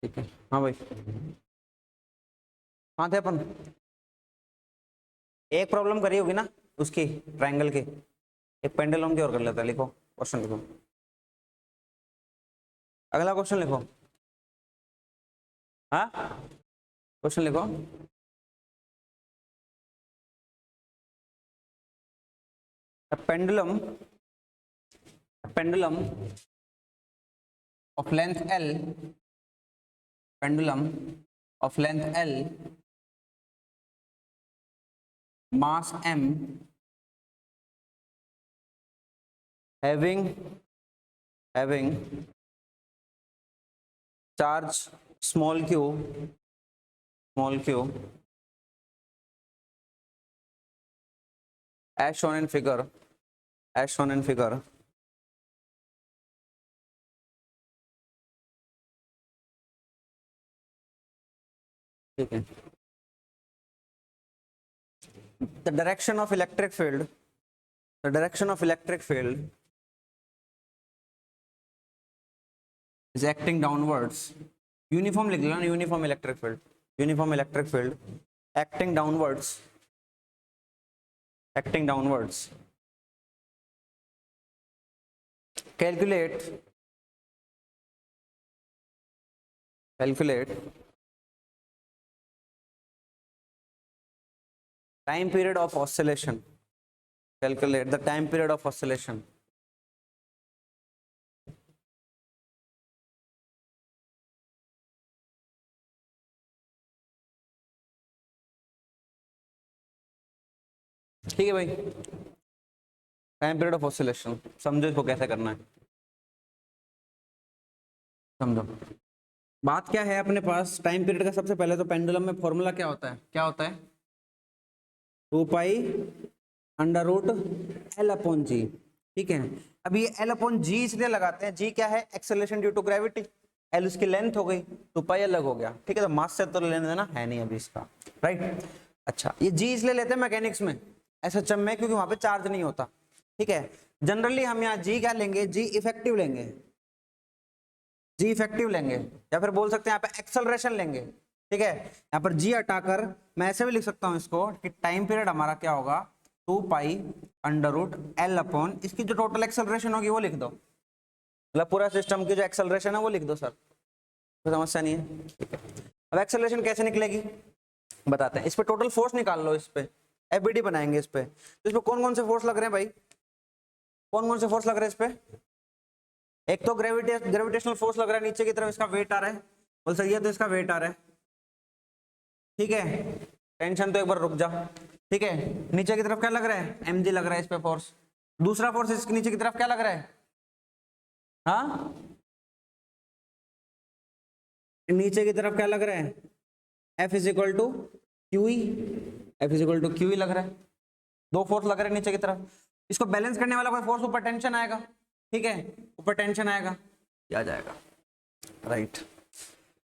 ठीक है। हाँ भाई, कहाँ थे अपन? एक प्रॉब्लम करी होगी ना उसकी, ट्रायंगल की। एक पेंडुलम की और कर लेता है। लिखो क्वेश्चन, लिखो अगला क्वेश्चन लिखो। हाँ, क्वेश्चन लिखो। Pendulum, pendulum of length L, pendulum of length L, mass M, having charge small q, as shown in figure, ठीक है। The direction of electric field, is acting downwards. Uniform लिख लो ना, uniform electric field acting downwards, calculate time period of oscillation, calculate the time period of oscillation. ठीक है भाई, time period of oscillation समझो इसको कैसे करना है। समझो बात क्या है अपने पास टाइम पीरियड का। सबसे पहले तो पेंडुलम में फॉर्मूला क्या होता है, 2 pi under root L upon g. ठीक है, अब ये एल अपॉन जी इसलिए लगाते हैं, जी क्या है, acceleration due to gravity, L उसकी लेंथ हो गई, 2 पाई अलग हो गया। ठीक है, तो मास से तो लेने देना है नहीं अभी इसका, राइट। अच्छा, ये जी इसलिए लेते हैं मैकेनिक्स में, एसएचएम में, क्योंकि वहां पे चार्ज नहीं होता। ठीक है, जनरली हम यहाँ जी क्या लेंगे, जी इफेक्टिव लेंगे, या फिर बोल सकते हैं यहाँ पे एक्सेलरेशन लेंगे। ठीक है, यहाँ पर जी हटाकर मैं ऐसे भी लिख सकता हूँ इसको कि टाइम पीरियड हमारा क्या होगा, 2 pi under root L upon, इसकी जो टोटल एक्सेलरेशन होगी वो लिख दो, मतलब पूरा सिस्टम की जो एक्सेलरेशन है वो लिख दो सर, कोई समस्या नहीं है। ठीक है, अब एक्सेलरेशन कैसे निकलेगी बताते हैं। इस पे टोटल फोर्स निकाल लो, इस पे एफबीडी बनाएंगे इस पे। तो इस पे कौन कौन से फोर्स लग रहे हैं भाई, कौन कौन से फोर्स लग रहे हैं इस पे? एक तो ग्रेविटेशनल फोर्स लग रहा है नीचे की तरफ, इसका वेट आ रहा है, बोल सही है, तो इसका वेट आ रहा है। ठीक है, टेंशन तो एक बार रुक जा। ठीक है, नीचे की तरफ क्या लग रहा है, mg लग रहा है इस पे फोर्स। दूसरा फोर्स इसके नीचे की तरफ क्या लग रहा है, हाँ नीचे की तरफ क्या लग रहा है, F is equal to Q E, लग रहा है। दो फोर्स लग रहे हैं नीचे की तरफ, इसको बैलेंस करने वाला कोई फोर्स ऊपर टेंशन आएगा। ठीक है, ऊपर टेंशन आएगा, क्या जाएगा, राइट।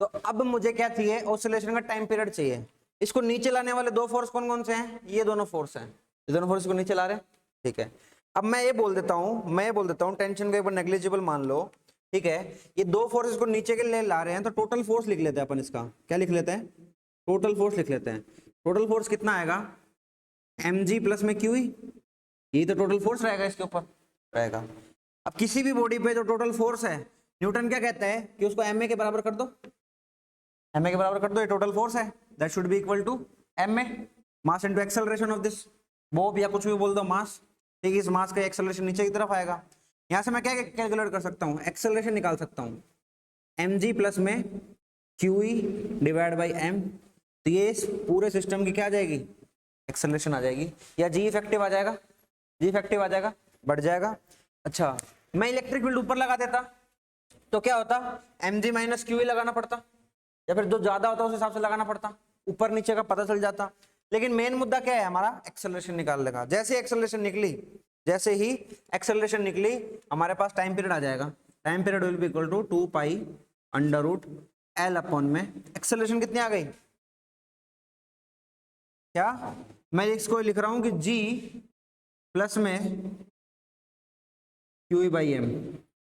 तो अब मुझे क्या चाहिए, ऑसिलेशन का टाइम पीरियड चाहिए। इसको नीचे लाने वाले दो फोर्स कौन कौन से हैं, ये दोनों फोर्स हैं, ये दोनों फोर्स को नीचे ला रहे हैं। ठीक है, अब मैं ये बोल देता हूं, टेंशन को एक बार नेग्लिजिबल मान लो। ठीक है, ये दो फोर्सेस को नीचे के लिए ला रहे हैं, तो टोटल फोर्स लिख लेते हैं अपन इसका, क्या लिख लेते हैं, टोटल फोर्स लिख लेते हैं। टोटल फोर्स कितना आएगा, mg प्लस में क्यू, ये तो टोटल फोर्स रहेगा, इसके ऊपर रहेगा। अब किसी भी बॉडी पे जो टोटल फोर्स है, न्यूटन क्या कहता है कि उसको ma के बराबर कर दो, ma के बराबर कर दो, ये टोटल फोर्स है, that should be equal to ma, mass into acceleration of this bob, या कुछ भी बोल दो मास। ठीक है, इस मास का एक्सेलरेशन नीचे की तरफ आएगा। यहां से मैं क्या कैलकुलेट कर सकता हूं, एक्सेलरेशन निकाल सकता हूं, mg प्लस में qe डिवाइड बाई m, तो ये इस पूरे सिस्टम की क्या आ जाएगी, एक्सेलरेशन आ जाएगी, या जी इफेक्टिव आ जाएगा, बढ़ जाएगा। अच्छा, मैं इलेक्ट्रिक फील्ड ऊपर लगा देता तो क्या होता, mg माइनस क्यू लगाना पड़ता, या फिर जो ज्यादा होता उस हिसाब से लगाना पड़ता, ऊपर नीचे का पता चल जाता। लेकिन मेन मुद्दा क्या है हमारा, एक्सेलरेशन निकालने का। जैसे ही एक्सेलरेशन निकली हमारे पास टाइम पीरियड आ जाएगा, time period will be equal to 2 pi under root L upon में एक्सेलरेशन कितनी आ गई, क्या मैं इसको लिख रहा हूं कि g प्लस में क्यू बाई एम,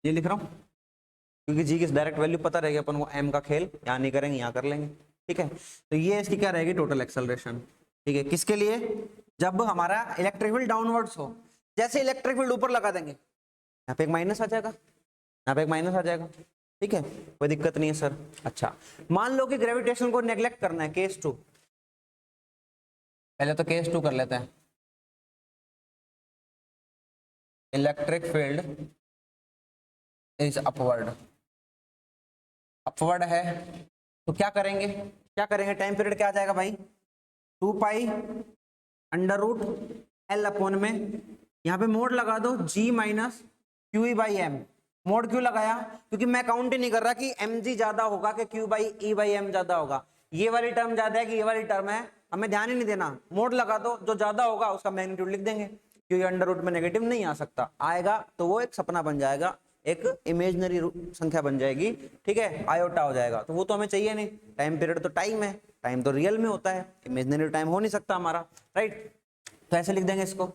ये लिख रहा हूं क्योंकि जी की डायरेक्ट वैल्यू पता रहेगी, अपन वो एम का खेल यहाँ नहीं करेंगे, यहाँ कर लेंगे। ठीक है, तो ये इसकी क्या रहेगी, टोटल एक्सेलरेशन। ठीक है, किसके लिए, जब हमारा इलेक्ट्रिक फील्ड डाउनवर्ड्स हो। जैसे इलेक्ट्रिक फील्ड ऊपर लगा देंगे, यहाँ पे एक माइनस आ जाएगा, यहाँ पे एक माइनस आ जाएगा। ठीक है, कोई दिक्कत नहीं है सर। अच्छा, मान लो कि ग्रेविटेशन को नेग्लेक्ट करना है, केस 2। पहले तो केस 2 कर लेते हैं। Electric field is upward, upward है, तो क्या करेंगे, क्या करेंगे, टाइम पीरियड क्या आ जाएगा भाई, 2 pi under root L upon में, यहाँ पे मोड लगा दो g minus Q E by M. मोड क्यों लगाया, क्योंकि मैं काउंट ही नहीं कर रहा कि एम जी ज्यादा होगा कि Q by E by M ज्यादा होगा, ये वाली टर्म ज्यादा है कि ये वाली टर्म है, हमें ध्यान ही नहीं देना। मोड लगा दो, जो ज्यादा होगा उसका मैग्नीट्यूड लिख देंगे, क्योंकि अंडर रूट में नेगेटिव नहीं आ सकता, आएगा तो वो एक सपना बन जाएगा, एक इमेजिनरी संख्या बन जाएगी। ठीक है, आयोटा हो जाएगा, तो वो तो हमें चाहिए नहीं। टाइम पीरियड तो टाइम है, टाइम तो रियल में होता है, इमेजिनरी टाइम हो नहीं सकता हमारा, राइट। तो ऐसे लिख देंगे इसको।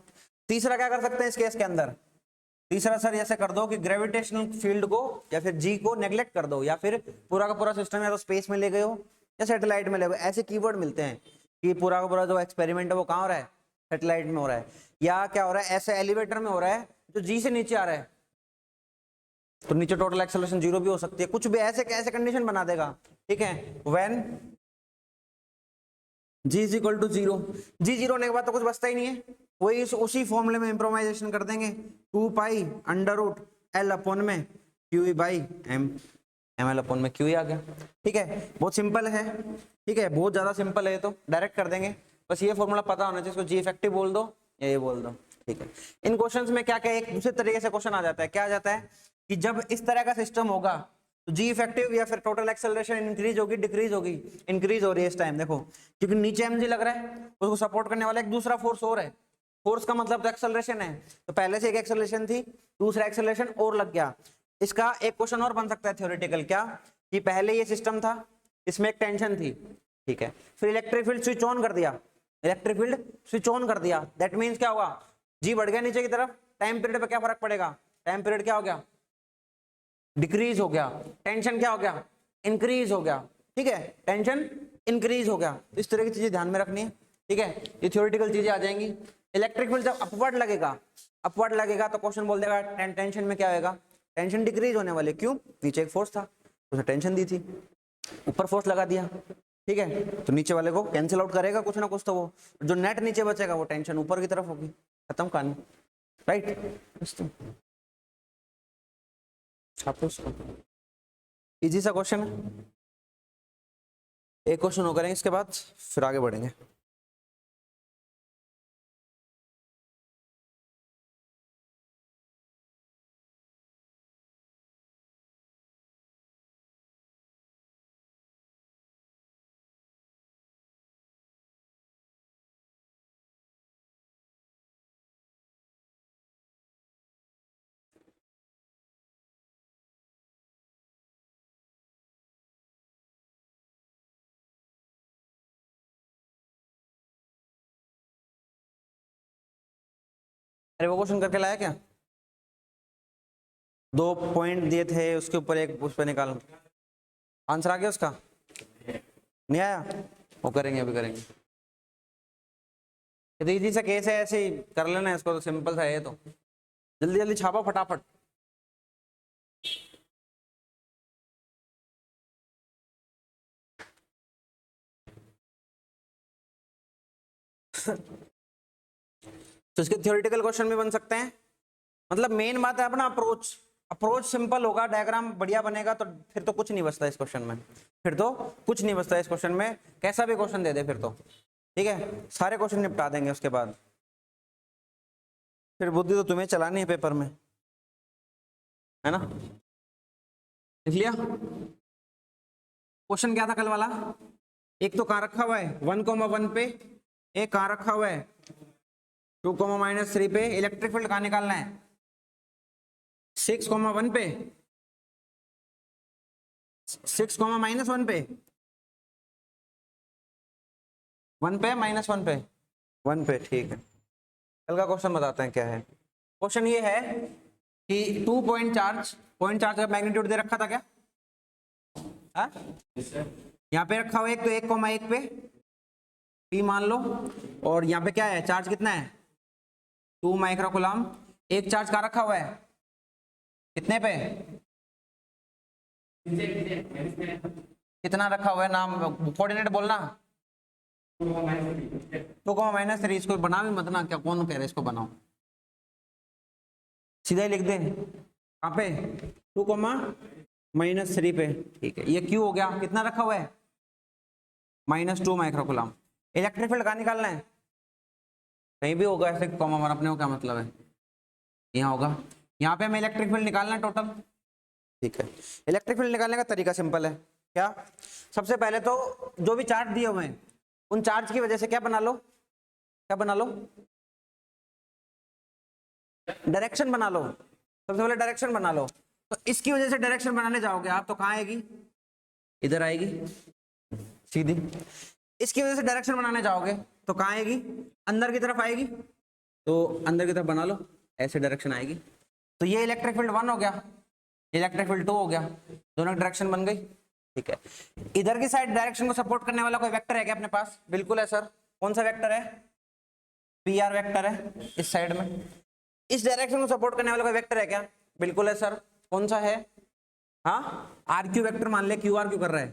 तीसरा क्या कर सकते हैं इस केस के अंदर, तीसरा सर ऐसे कर दो कि ग्रेविटेशनल फील्ड को या फिर जी को नेग्लेक्ट कर दो, या फिर पूरा का पूरा सिस्टम या तो स्पेस में ले गए हो या सैटेलाइट में ले गए, ऐसे कीवर्ड मिलते हैं कि पूरा का पूरा जो एक्सपेरिमेंट है वो कहाँ हो रहा है, सैटेलाइट में हो रहा है, या क्या हो रहा है, ऐसे एलिवेटर में हो रहा है जो जी से नीचे आ रहा है, तो नीचे टोटल एक्सेलरेशन 0 भी हो सकती है, कुछ भी ऐसे कैसे कंडीशन बना देगा। ठीक है, when g is equal to 0, g 0 होने के बाद तो कुछ बचता ही नहीं है, वही उसी फॉर्मूले में इंप्रोवाइजेशन कर देंगे, 2 pi under root L upon में Q E by M, M L upon में क्यू ई आ गया। ठीक है, बहुत सिंपल है। ठीक है, बहुत ज्यादा सिंपल है, तो डायरेक्ट कर देंगे, बस ये फॉर्मूला पता होना चाहिए, इसको जी इफेक्टिव बोल दो या ये बोल दो। ठीक है, इन क्वेश्चंस में क्या क्या एक दूसरे तरीके से क्वेश्चन आ जाता है, क्या आ जाता है कि जब इस तरह का सिस्टम होगा तो जी इफेक्टिव या फिर टोटल एक्सेलरेशन इंक्रीज होगी डिक्रीज होगी, इंक्रीज हो रही है इस टाइम, देखो क्योंकि नीचे एम जी लग रहा है, उसको सपोर्ट करने वाला एक दूसरा फोर्स और है, फोर्स का मतलब तो एक्सेलरेशन है, तो पहले से एक एक्सेलरेशन थी, दूसरा एक्सेलरेशन और लग गया। इसका एक क्वेश्चन और बन सकता है थ्योरेटिकल, क्या कि पहले ये सिस्टम था, इसमें एक टेंशन थी, ठीक है, फिर इलेक्ट्रिक फील्ड स्विच ऑन कर दिया, इलेक्ट्रिक फील्ड स्विच ऑन कर दिया, दैट मीन्स क्या होगा, जी बढ़ गया नीचे की तरफ, टाइम पीरियड पे क्या फर्क पड़ेगा, टाइम पीरियड क्या हो गया, डिक्रीज हो गया, टेंशन क्या हो गया, इंक्रीज हो गया। ठीक है, टेंशन इंक्रीज हो गया, तो इस तरह की चीजें ध्यान में रखनी है। ठीक है, ये थ्योरेटिकल चीजें आ जाएंगी। इलेक्ट्रिक फील्ड जब अपवर्ड लगेगा तो क्वेश्चन बोल देगा टेंशन में क्या होगा, टेंशन डिक्रीज होने वाले, क्यों, नीचे एक फोर्स था उसने टेंशन दी थी, ऊपर फोर्स लगा दिया। ठीक है, तो नीचे वाले को कैंसिल आउट करेगा कुछ ना कुछ, तो वो जो नेट नीचे बचेगा वो टेंशन ऊपर की तरफ होगी, खत्म कहानी, राइट। इजी सा क्वेश्चन है, एक क्वेश्चन हो करेंगे इसके बाद फिर आगे बढ़ेंगे। अरे वो क्वेश्चन करके लाया क्या, 2 पॉइंट दिए थे उसके ऊपर एक उस पर निकाल, आंसर आ गया उसका, नहीं आया, वो करेंगे अभी करेंगे। ये तो इजी सा केस है, ऐसे ही कर लेना इसको, तो सिंपल सा है, तो जल्दी जल्दी छापो फटाफट। तो इसके थ्योरेटिकल क्वेश्चन भी बन सकते हैं, मतलब मेन बात है अपना अप्रोच, अप्रोच सिंपल होगा, डायग्राम बढ़िया बनेगा, तो फिर तो कुछ नहीं बचता इस क्वेश्चन में, फिर तो कुछ नहीं बचता इस क्वेश्चन में, कैसा भी क्वेश्चन दे दे फिर तो। ठीक है, सारे क्वेश्चन निपटा देंगे उसके बाद, फिर बुद्धि तो तुम्हें चलानी है पेपर में, है ना। लिख लिया क्वेश्चन क्या था कल वाला, एक तो कहाँ रखा हुआ है 1,1 पे, एक कहाँ रखा हुआ है 2,-3 पे, इलेक्ट्रिक फील्ड कहाँ निकालना है 6,1 पे, 6,-1 पे, 1 पे -1 पे, 1 पे, ठीक है। कल का क्वेश्चन बताते हैं क्या है। क्वेश्चन ये है कि 2 पॉइंट चार्ज का मैग्नीट्यूड दे रखा था क्या? हाँ, यहाँ पे रखा हुआ एक, तो 1,1 पे P मान लो, और यहाँ पे क्या है, चार्ज कितना है 2 माइक्रोकूलम। एक चार्ज कहाँ रखा हुआ है, कितने पे, कितना रखा हुआ है, नाम कोऑर्डिनेट बोलना। 2,-3। इसको बना भी मत ना, क्या कौन कह रहा है इसको बनाओ, सीधा ही लिख दे। कहाँ पे, 2,-3 पे, ठीक है। ये Q हो गया, कितना रखा हुआ है, -2 माइक्रोकूलम। इलेक्ट्रिक फील्ड कहाँ निकालना है, कहीं भी होगा ऐसे कॉमा मार, अपने को क्या मतलब है, यहाँ होगा। यहाँ पे हमें इलेक्ट्रिक फील्ड निकालना है टोटल, ठीक है। इलेक्ट्रिक फील्ड निकालने का तरीका सिंपल है, क्या, सबसे पहले तो जो भी चार्ज दिए हुए हैं उन चार्ज की वजह से क्या बना लो, क्या बना लो, डायरेक्शन बना लो। सबसे पहले डायरेक्शन बना लो, तो इसकी वजह से डायरेक्शन बनाने जाओगे आप तो कहाँ आएगी, इधर आएगी सीधी। इसकी वजह से डायरेक्शन बनाने जाओगे तो कहाँ आएगी, अंदर की तरफ आएगी, तो अंदर की तरफ बना लो, ऐसे डायरेक्शन आएगी। तो ये इलेक्ट्रिक फील्ड 1 हो गया, इलेक्ट्रिक फील्ड 2 हो गया, दोनों की डायरेक्शन बन गई, ठीक है। इधर की साइड डायरेक्शन को सपोर्ट करने वाला कोई वेक्टर है क्या अपने पास, बिल्कुल है सर। कौन सा वेक्टर है, PR वेक्टर है इस साइड में। इस डायरेक्शन को सपोर्ट करने वाला कोई वेक्टर है क्या, बिल्कुल है सर। कौन सा है, हाँ, RQ वेक्टर मान ले, QR क्यों कर रहा है,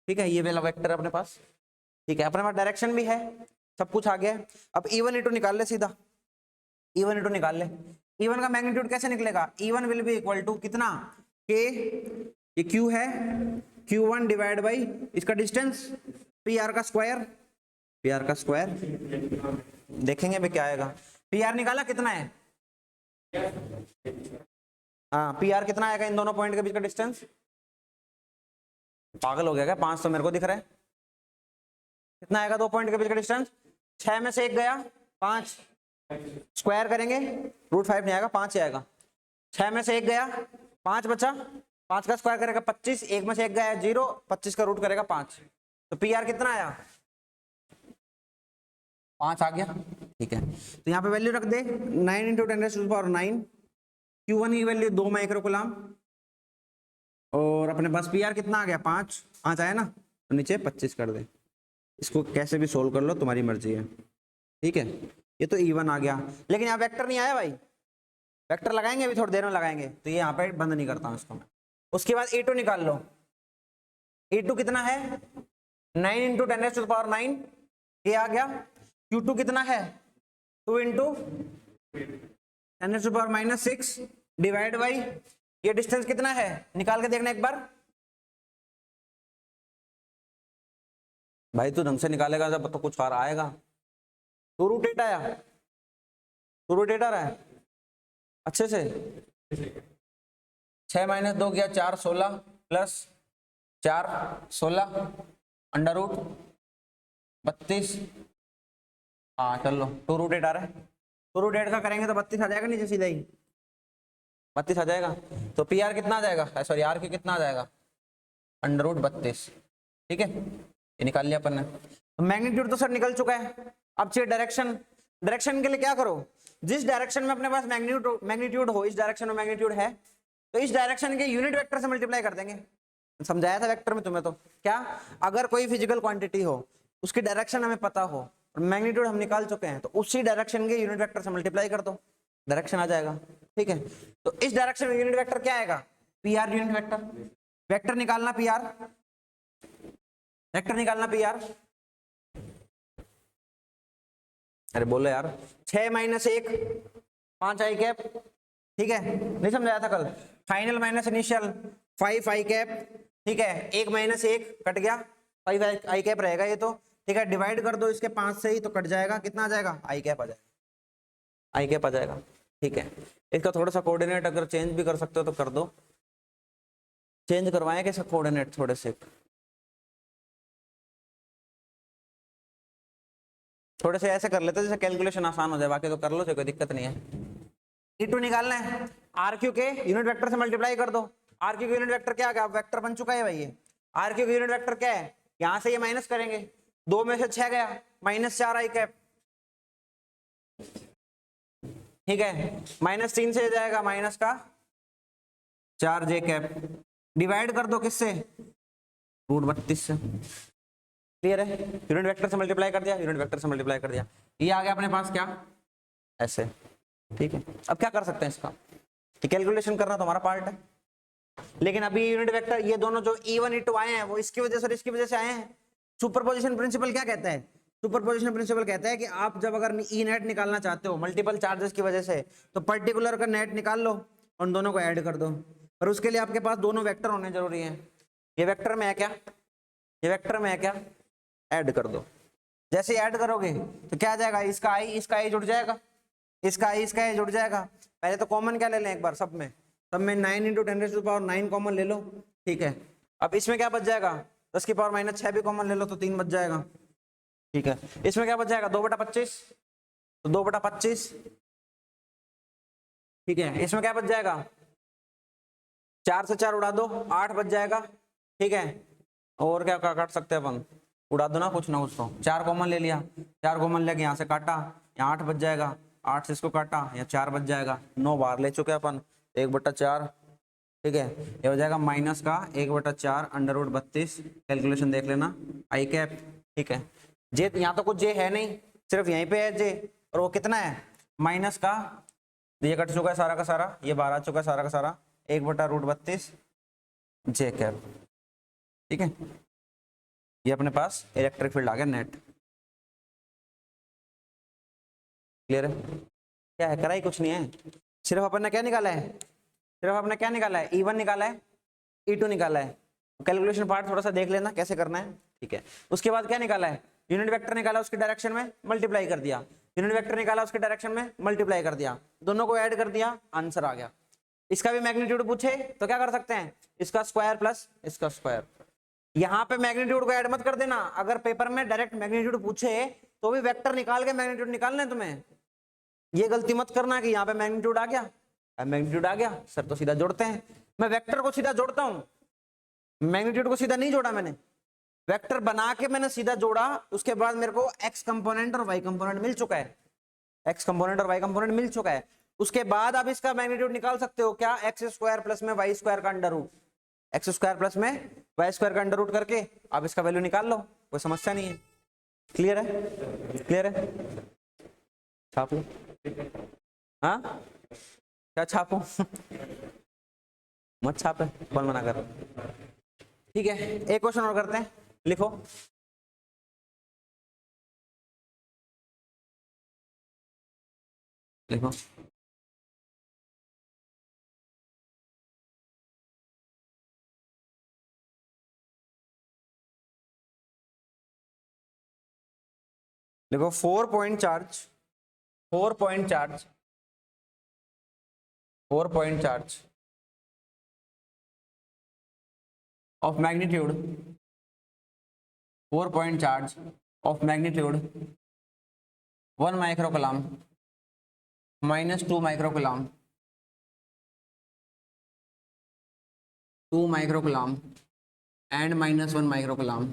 ठीक है, ये वाला वेक्टर है अपने पास, ठीक है। अपने पास डायरेक्शन भी है, सब कुछ आ गया है। अब E1 E2 निकाल ले सीधा, E1 E2 निकाल ले। E1 का मैग्नीट्यूड कैसे निकलेगा, E1 will be equal to कितना, K, ये Q है, Q1 डिवाइड बाई इसका डिस्टेंस, PR का स्क्वायर, PR का स्क्वायर, देखेंगे भी क्या आएगा। PR निकाला कितना है, हाँ, PR कितना आएगा इन दोनों पॉइंट के बीच का डिस्टेंस, पागल हो गया क्या, 5 तो मेरे को दिख रहा है, कितना आएगा 2 पॉइंट के बीच का डिस्टेंस, 6 में से 1 गया 5, स्क्वायर करेंगे √5 नहीं आएगा, 5 ही आएगा। 6 में से 1 गया 5 बचा, 5 का स्क्वायर करेगा 25, 1 में से 1 गया 0, 25 का रूट करेगा 5, तो PR कितना आया, 5 आ गया, ठीक है। तो यहाँ पे वैल्यू रख दे, 9 × 10⁹9, Q1 की वैल्यू 2 माइक्रोकूलम, और अपने पास PR कितना आ गया 5 आया ना, तो नीचे 25 कर दे। इसको कैसे भी सोल्व कर लो, तुम्हारी मर्जी है, ठीक है। ये तो E1 आ गया, लेकिन यहाँ वेक्टर नहीं आया भाई, वेक्टर लगाएंगे अभी थोड़ी देर में लगाएंगे, तो ये यहाँ पे बंद नहीं करता हूँ इसको मैं। उसके बाद E2 निकाल लो, E2 कितना है, 9 × 10⁹9, ये आ गया। Q2 कितना है, 2 × 10⁻⁻6 डिवाइड बाई ये डिस्टेंस कितना है, निकाल के देखना एक बार भाई, तू ढंग से निकालेगा जब तो कुछ और आएगा। 2√8 आया, 2√8 आ रहा है अच्छे से, 6 - 2 गया 4, 16 प्लस 4 16 √32, हाँ चलो 2√8 आ रहा है। 2√8 का करेंगे तो 32 आ जाएगा नीचे सीधा ही, 32 आ जाएगा। तो PR कितना आ जाएगा, सॉरी RQ कितना आ जाएगा, √32, ठीक है, ये निकाल लिया अपन ने। तो मैग्नीट्यूड तो सर निकल चुका है, अब चाहिए डायरेक्शन। डायरेक्शन के लिए क्या करो, जिस डायरेक्शन में अपने पास मैग्नीट्यूड हो, इस डायरेक्शन में मैग्नीट्यूड है तो इस डायरेक्शन के यूनिट वेक्टर से मल्टीप्लाई कर देंगे। समझाया था वेक्टर में तुम्हें, तो क्या, अगर कोई फिजिकल क्वांटिटी हो उसकी डायरेक्शन हमें पता हो और मैग्नीट्यूड हम निकाल चुके हैं, तो उसी डायरेक्शन के यूनिट वेक्टर से मल्टीप्लाई कर दो, डायरेक्शन आ जाएगा, ठीक है। तो इस डायरेक्शन में यूनिट वेक्टर क्या आएगा, PR यूनिट वेक्टर। वेक्टर निकालना PR, वेक्टर निकालना PR, अरे बोलो यार, 6 - 1 5 i कैप, ठीक है, नहीं समझाया था कल, final minus initial 5 i cap, ठीक है, 1 - 1 कट गया, 5 i कैप रहेगा ये तो, ठीक है, डिवाइड कर दो इसके 5 से ही तो कट जाएगा, कितना आ जाएगा, i कैप आ जाएगा, i कैप आ जाएगा, ठीक है। इसका थोड़ा सा कोऑर्डिनेट अगर चेंज भी कर सकते हो तो कर दो, चेंज करवाएं कैसे कोऑर्डिनेट थोड़े से, थोड़े से ऐसे कर लेते जैसे कैलकुलेशन आसान हो जाए, बाकी तो कर लो, कोई दिक्कत नहीं है। E2 निकालना है, RQ के यूनिट वेक्टर से मल्टीप्लाई कर दो। RQ के यूनिट वेक्टर क्या आ गया, वेक्टर बन चुका है भाई ये। RQ के यूनिट वेक्टर क्या है, यहां से ये माइनस करेंगे, 2 में से 6 गया -4 i कैप, ठीक है, -3 से जाएगा माइनस का 4j कैप, डिवाइड कर दो किससे, √32 से। क्लियर है, यूनिट वेक्टर से मल्टीप्लाई कर दिया, यूनिट वेक्टर से मल्टीप्लाई कर दिया, ये आ गया अपने पास क्या, ऐसे। ठीक है, अब क्या कर सकते हैं इसका, कैलकुलेशन करना तो हमारा पार्ट है, लेकिन अभी यूनिट वेक्टर ये दोनों जो E1 E2 आए हैं वो इसकी वजह से और इसकी वजह से आए हैं। सुपरपोजिशन प्रिंसिपल क्या कहता है, सुपरपोजिशन प्रिंसिपल कहता है कि आप जब अगर ई नेट निकालना चाहते हो मल्टीपल चार्जेस की वजह से, तो पर्टिकुलर का नेट निकाल लो, उन दोनों को ऐड कर दो, पर उसके लिए आपके पास दोनों वेक्टर होने जरूरी है। ये वेक्टर में है क्या, ये वेक्टर में है क्या, ऐड कर दो। जैसे ऐड करोगे तो क्या आ जाएगा, इसका आई जुड़ जाएगा, इसका आई जुड़ जाएगा। पहले तो कॉमन क्या ले लें एक बार, सब में 9 × 10⁹ कॉमन ले लो। ठीक है, अब इसमें क्या बच जाएगा, 10⁻⁶ भी कॉमन ले लो तो 3 बच जाएगा। ठीक है, इसमें क्या बच जाएगा, 2/25, तो 2/25। ठीक है, इसमें क्या बच जाएगा, 4 से 4 उड़ा दो, 8 बच जाएगा। ठीक है, और क्या काट सकते हैं अपन, उड़ा दो ना कुछ ना कुछ, तो 4 कॉमन ले लिया, 4 कॉमन लेके यहाँ से काटा, यहाँ 8 बच जाएगा, 8 से इसको काटा, यहाँ 4 बच जाएगा, 9 बार ले चुके अपन, 1/4। ठीक है, ये हो जाएगा माइनस का 1/4 √32, कैलकुलेशन देख लेना, आई कैप। ठीक है, जे यहाँ तो कुछ जे है नहीं, सिर्फ यहीं पे है जे, और वो कितना है, माइनस का, ये कट चुका है सारा का सारा, ये बाहर आ चुका है सारा का सारा, 1/√32 जे कैप। ठीक है, ये अपने पास इलेक्ट्रिक फील्ड आ गया नेट। क्लियर है, क्या है, करा ही कुछ नहीं है, सिर्फ अपन ने क्या निकाला है, सिर्फ आपने क्या निकाला है, E1 निकाला है, E2 निकाला है। कैलकुलेशन पार्ट थोड़ा सा देख लेना कैसे करना है। ठीक है, उसके बाद क्या निकाला है, यूनिट वेक्टर निकाला, उसके डायरेक्शन में मल्टीप्लाई कर दिया, यूनिट वेक्टर निकाला, उसके डायरेक्शन में मल्टीप्लाई कर दिया, दोनों को ऐड कर दिया, आंसर आ गया। इसका भी मैग्नीट्यूड पूछे तो क्या कर सकते हैं, इसका स्क्वायर प्लस इसका स्क्वायर। यहाँ पे मैग्नीट्यूड को ऐड मत कर देना, अगर पेपर में डायरेक्ट मैग्नीट्यूड पूछे तो भी वेक्टर निकाल के मैग्नीट्यूड निकालना है तुम्हें, ये गलती मत करना कि यहाँ पे मैग्नीट्यूड आ गया, मैग्नीट्यूड आ गया सर तो सीधा जोड़ते हैं, मैं वेक्टर को सीधा जोड़ता हूँ, मैग्नीट्यूड को सीधा नहीं जोड़ा मैंने, वेक्टर बना के मैंने सीधा जोड़ा, उसके बाद मेरे को एक्स कंपोनेंट और वाई कंपोनेंट मिल चुका है, एक्स कंपोनेंट और वाई कंपोनेंट मिल चुका है। उसके बाद आप इसका मैग्नीट्यूड निकाल सकते हो, क्या, x² प्लस में y² का अंडर रूट, x² प्लस में y² का अंडर रूट करके आप इसका वैल्यू निकाल लो, कोई समस्या नहीं है। क्लियर है, क्लियर है, छाप लो। हाँ, क्या छापो मत छापे, कौन मना कर। ठीक है, एक क्वेश्चन और करते हैं, लिखो। लिखो, लिखो 4 point charge, 4 point charge, 4 point charge of magnitude, 4 point charge of magnitude 1 microcoulomb, -2 microcoulomb, 2 microcoulomb and -1 microcoulomb.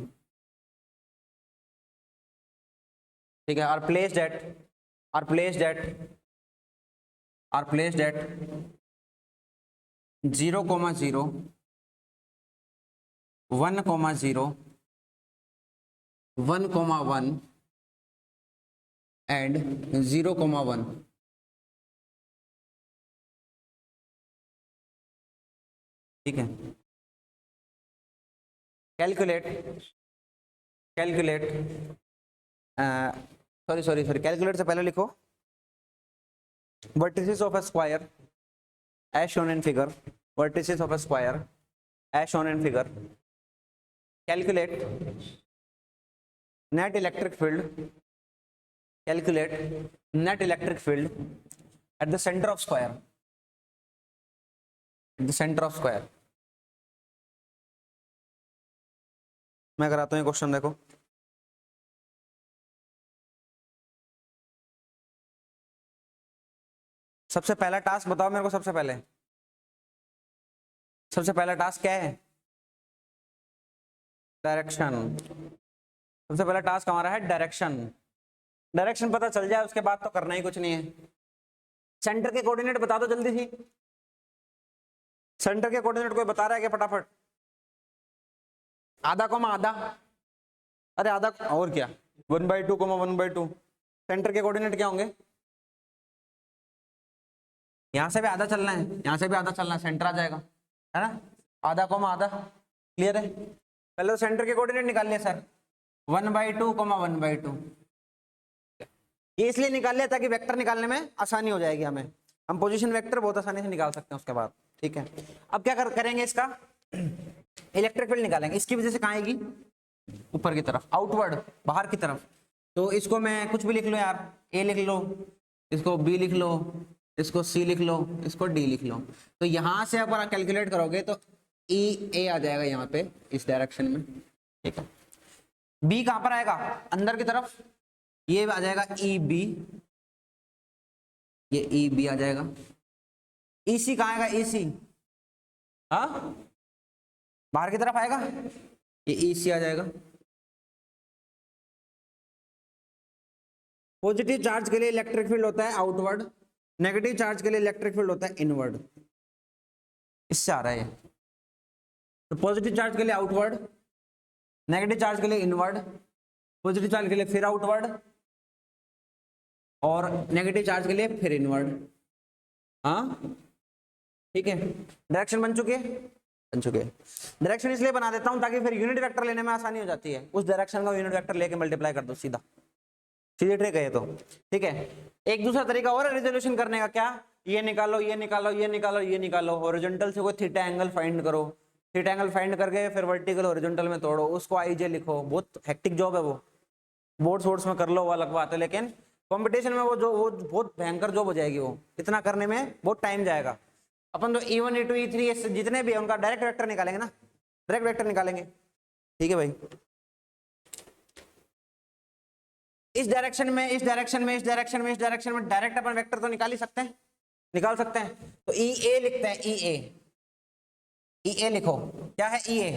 ठीक है, are placed at 0,0 1,0 1,1 and 0,1। ठीक है, कैलकुलेट कैलकुलेट से पहले लिखो vertices of a square as shown in figure, vertices of a square as shown in figure, calculate net electric field, calculate net electric field at the center of square, at the center of square। मैं कराता हूँ question, देखो सबसे पहला task बताओ मेरे को, सबसे पहला टास्क क्या है, डायरेक्शन। सबसे पहला टास्क हमारा है डायरेक्शन, डायरेक्शन पता चल जाए उसके बाद तो करना ही कुछ नहीं है। सेंटर के कोऑर्डिनेट बता दो जल्दी सी, सेंटर के कोऑर्डिनेट कोई बता रहा है क्या फटाफट? आधा कॉमा आधा, अरे आधा और क्या, 1/2 कॉमा 1/2। सेंटर के कोऑर्डिनेट क्या होंगे? यहां से भी आधा चलना है, यहां से भी आधा चलना है, सेंटर आ जाएगा, है ना? आधा कॉमा आधा, क्लियर है? पहले तो सेंटर के कोऑर्डिनेट निकाल लिया सर, 1/2 कॉमा 1/2। ये इसलिए निकाल लिया ताकि वेक्टर निकालने में आसानी हो जाएगी हमें, हम पोजीशन वेक्टर बहुत आसानी से निकाल सकते हैं उसके बाद, ठीक है? अब क्या करेंगे, इसका इलेक्ट्रिक फील्ड निकालेंगे। इसकी वजह से कहाँ आएगी? ऊपर की तरफ, आउटवर्ड, बाहर की तरफ। तो इसको मैं कुछ भी लिख लो यार, ए लिख लो, इसको बी लिख लो, इसको सी लिख लो, इसको डी लिख लो। तो यहां से अगर आप कैलकुलेट करोगे तो ई ए आ जाएगा यहाँ पे इस डायरेक्शन में, ठीक है? बी कहां पर आएगा? अंदर की तरफ, ये आ जाएगा ई बी, ये ई बी आ जाएगा। ई सी कहां आएगा? ई सी, हाँ बाहर की तरफ आएगा, ये ई सी आ जाएगा। पॉजिटिव चार्ज के लिए इलेक्ट्रिक फील्ड होता है आउटवर्ड, नेगेटिव चार्ज के लिए इलेक्ट्रिक फील्ड होता है इनवर्ड। इससे आ रहा है, तो पॉजिटिव चार्ज के लिए आउटवर्ड, नेगेटिव चार्ज के लिए इनवर्ड, पॉजिटिव चार्ज के लिए फिर आउटवर्ड, और नेगेटिव चार्ज के लिए फिर इनवर्ड। हाँ ठीक है, डायरेक्शन बन चुके हैं, बन चुके हैं। डायरेक्शन इसलिए बना देता हूं ताकि फिर यूनिट वेक्टर लेने में आसानी हो जाती है, उस डायरेक्शन का यूनिट वेक्टर लेके मल्टीप्लाई कर दो सीधा, सीधी ट्रिक है ये तो, ठीक है? एक दूसरा तरीका और रिजोल्यूशन करने का, क्या? ये निकालो, ये निकालो, ये निकालो, ये निकालो, हॉरिजॉन्टल से कोई थीटा एंगल फाइंड करो, थीटा एंगल फाइंड करके फिर वर्टिकल हॉरिजॉन्टल में तोड़ो, उसको आईजे लिखो। बहुत हेक्टिक जॉब है वो, बोर्ड्स वोर्ड्स में कर लो वो अलग बात है, लेकिन कंपटीशन में वो बहुत भयंकर जॉब हो जाएगी, वो इतना करने में बहुत टाइम जाएगा। अपन तो E1 E2 E3 जितने भी है उनका डायरेक्ट वेक्टर निकालेंगे ना, डायरेक्ट वेक्टर निकालेंगे, ठीक है भाई? इस डायरेक्शन में, इस डायरेक्शन में, इस डायरेक्शन में, इस डायरेक्शन में डायरेक्ट अपन वेक्टर तो निकाल ही सकते हैं, निकाल सकते हैं। तो ई ए लिखते हैं, ई ए, ई ए लिखो। क्या है ई ए?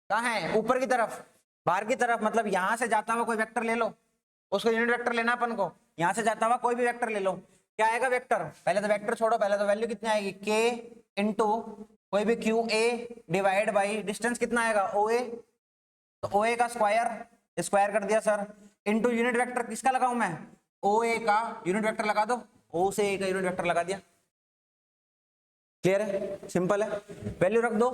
कहाँ है? ऊपर की तरफ, बाहर की तरफ, मतलब यहां से जाता हुआ कोई वेक्टर ले लो, उसको यूनिट वेक्टर लेना अपन को, यहां से जाता हुआ कोई भी वेक्टर ले लो। क्या आएगा वेक्टर? पहले तो वेक्टर छोड़ो, पहले तो वैल्यू कितनी आएगी? के इंटू कोई भी Q A divide by distance कितना आएगा? ओ ए, तो ओ ए का स्क्वायर, स्क्वायर कर दिया सर, इंटू यूनिट वेक्टर किसका लगाऊं मैं? ओ ए का यूनिट वेक्टर लगा दो, ओ से ए का यूनिट वेक्टर लगा दिया। क्लियर है? सिंपल है। वैल्यू रख दो,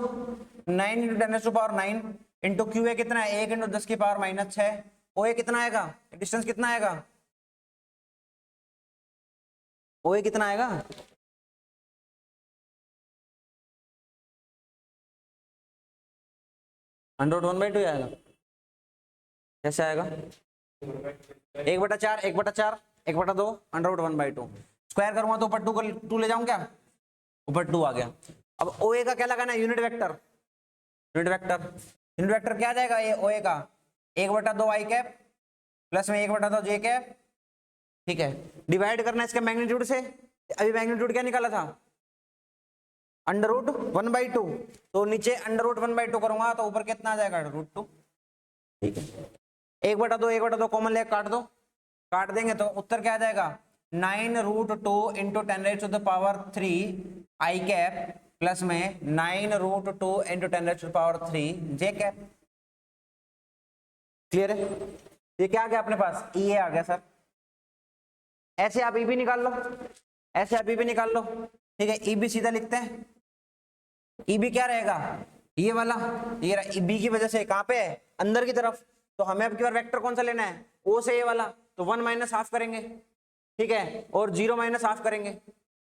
9 इंटू 10⁻9 इंटू क्यू ए कितना है? 1 इंटू 10⁻−6। ओ ए कितना आएगा? डिस्टेंस कितना आएगा? ओ ए कितना आएगा? √1/2 आएगा। कैसे आएगा? 1/4, 1/4, 1/2, √1/2। स्क्वायर करूंगा तो ऊपर 2 ले जाऊं क्या? ऊपर 2 आ गया। अब ओ ए का क्या लगाना है? Unit vector, unit vector, unit vector क्या आ जाएगा? ये ओ ए का 1/2 आई कैप प्लस में 1/2 जे कैप, ठीक है? डिवाइड करना है इसके मैग्नीट्यूड से, अभी मैग्नीट्यूड क्या निकाला था? √1/2, तो नीचे √1/2 करूंगा तो ऊपर कितना आ जाएगा? √2, ठीक है? 1/2, 1/2 कॉमन ले काट दो, काट देंगे तो उत्तर क्या आ जाएगा? 9√2 इंटू 10⁻³ आई कैप प्लस में 9√2 इंटू 10⁻³ जे कैप। क्लियर है? ये क्या आ गया अपने पास? ई ए आ गया सर। ऐसे आप ई बी निकाल लो, ऐसे आप ई बी निकाल लो, ठीक है? ई बी सीधा लिखते हैं, ई बी क्या रहेगा? ये वाला, ये बी की वजह से कहां पे है? अंदर की तरफ, तो हमें अब की बार वेक्टर कौन सा लेना है? ओ से ये वाला, तो 1 माइनस हाफ करेंगे, ठीक है? और 0 माइनस हाफ करेंगे,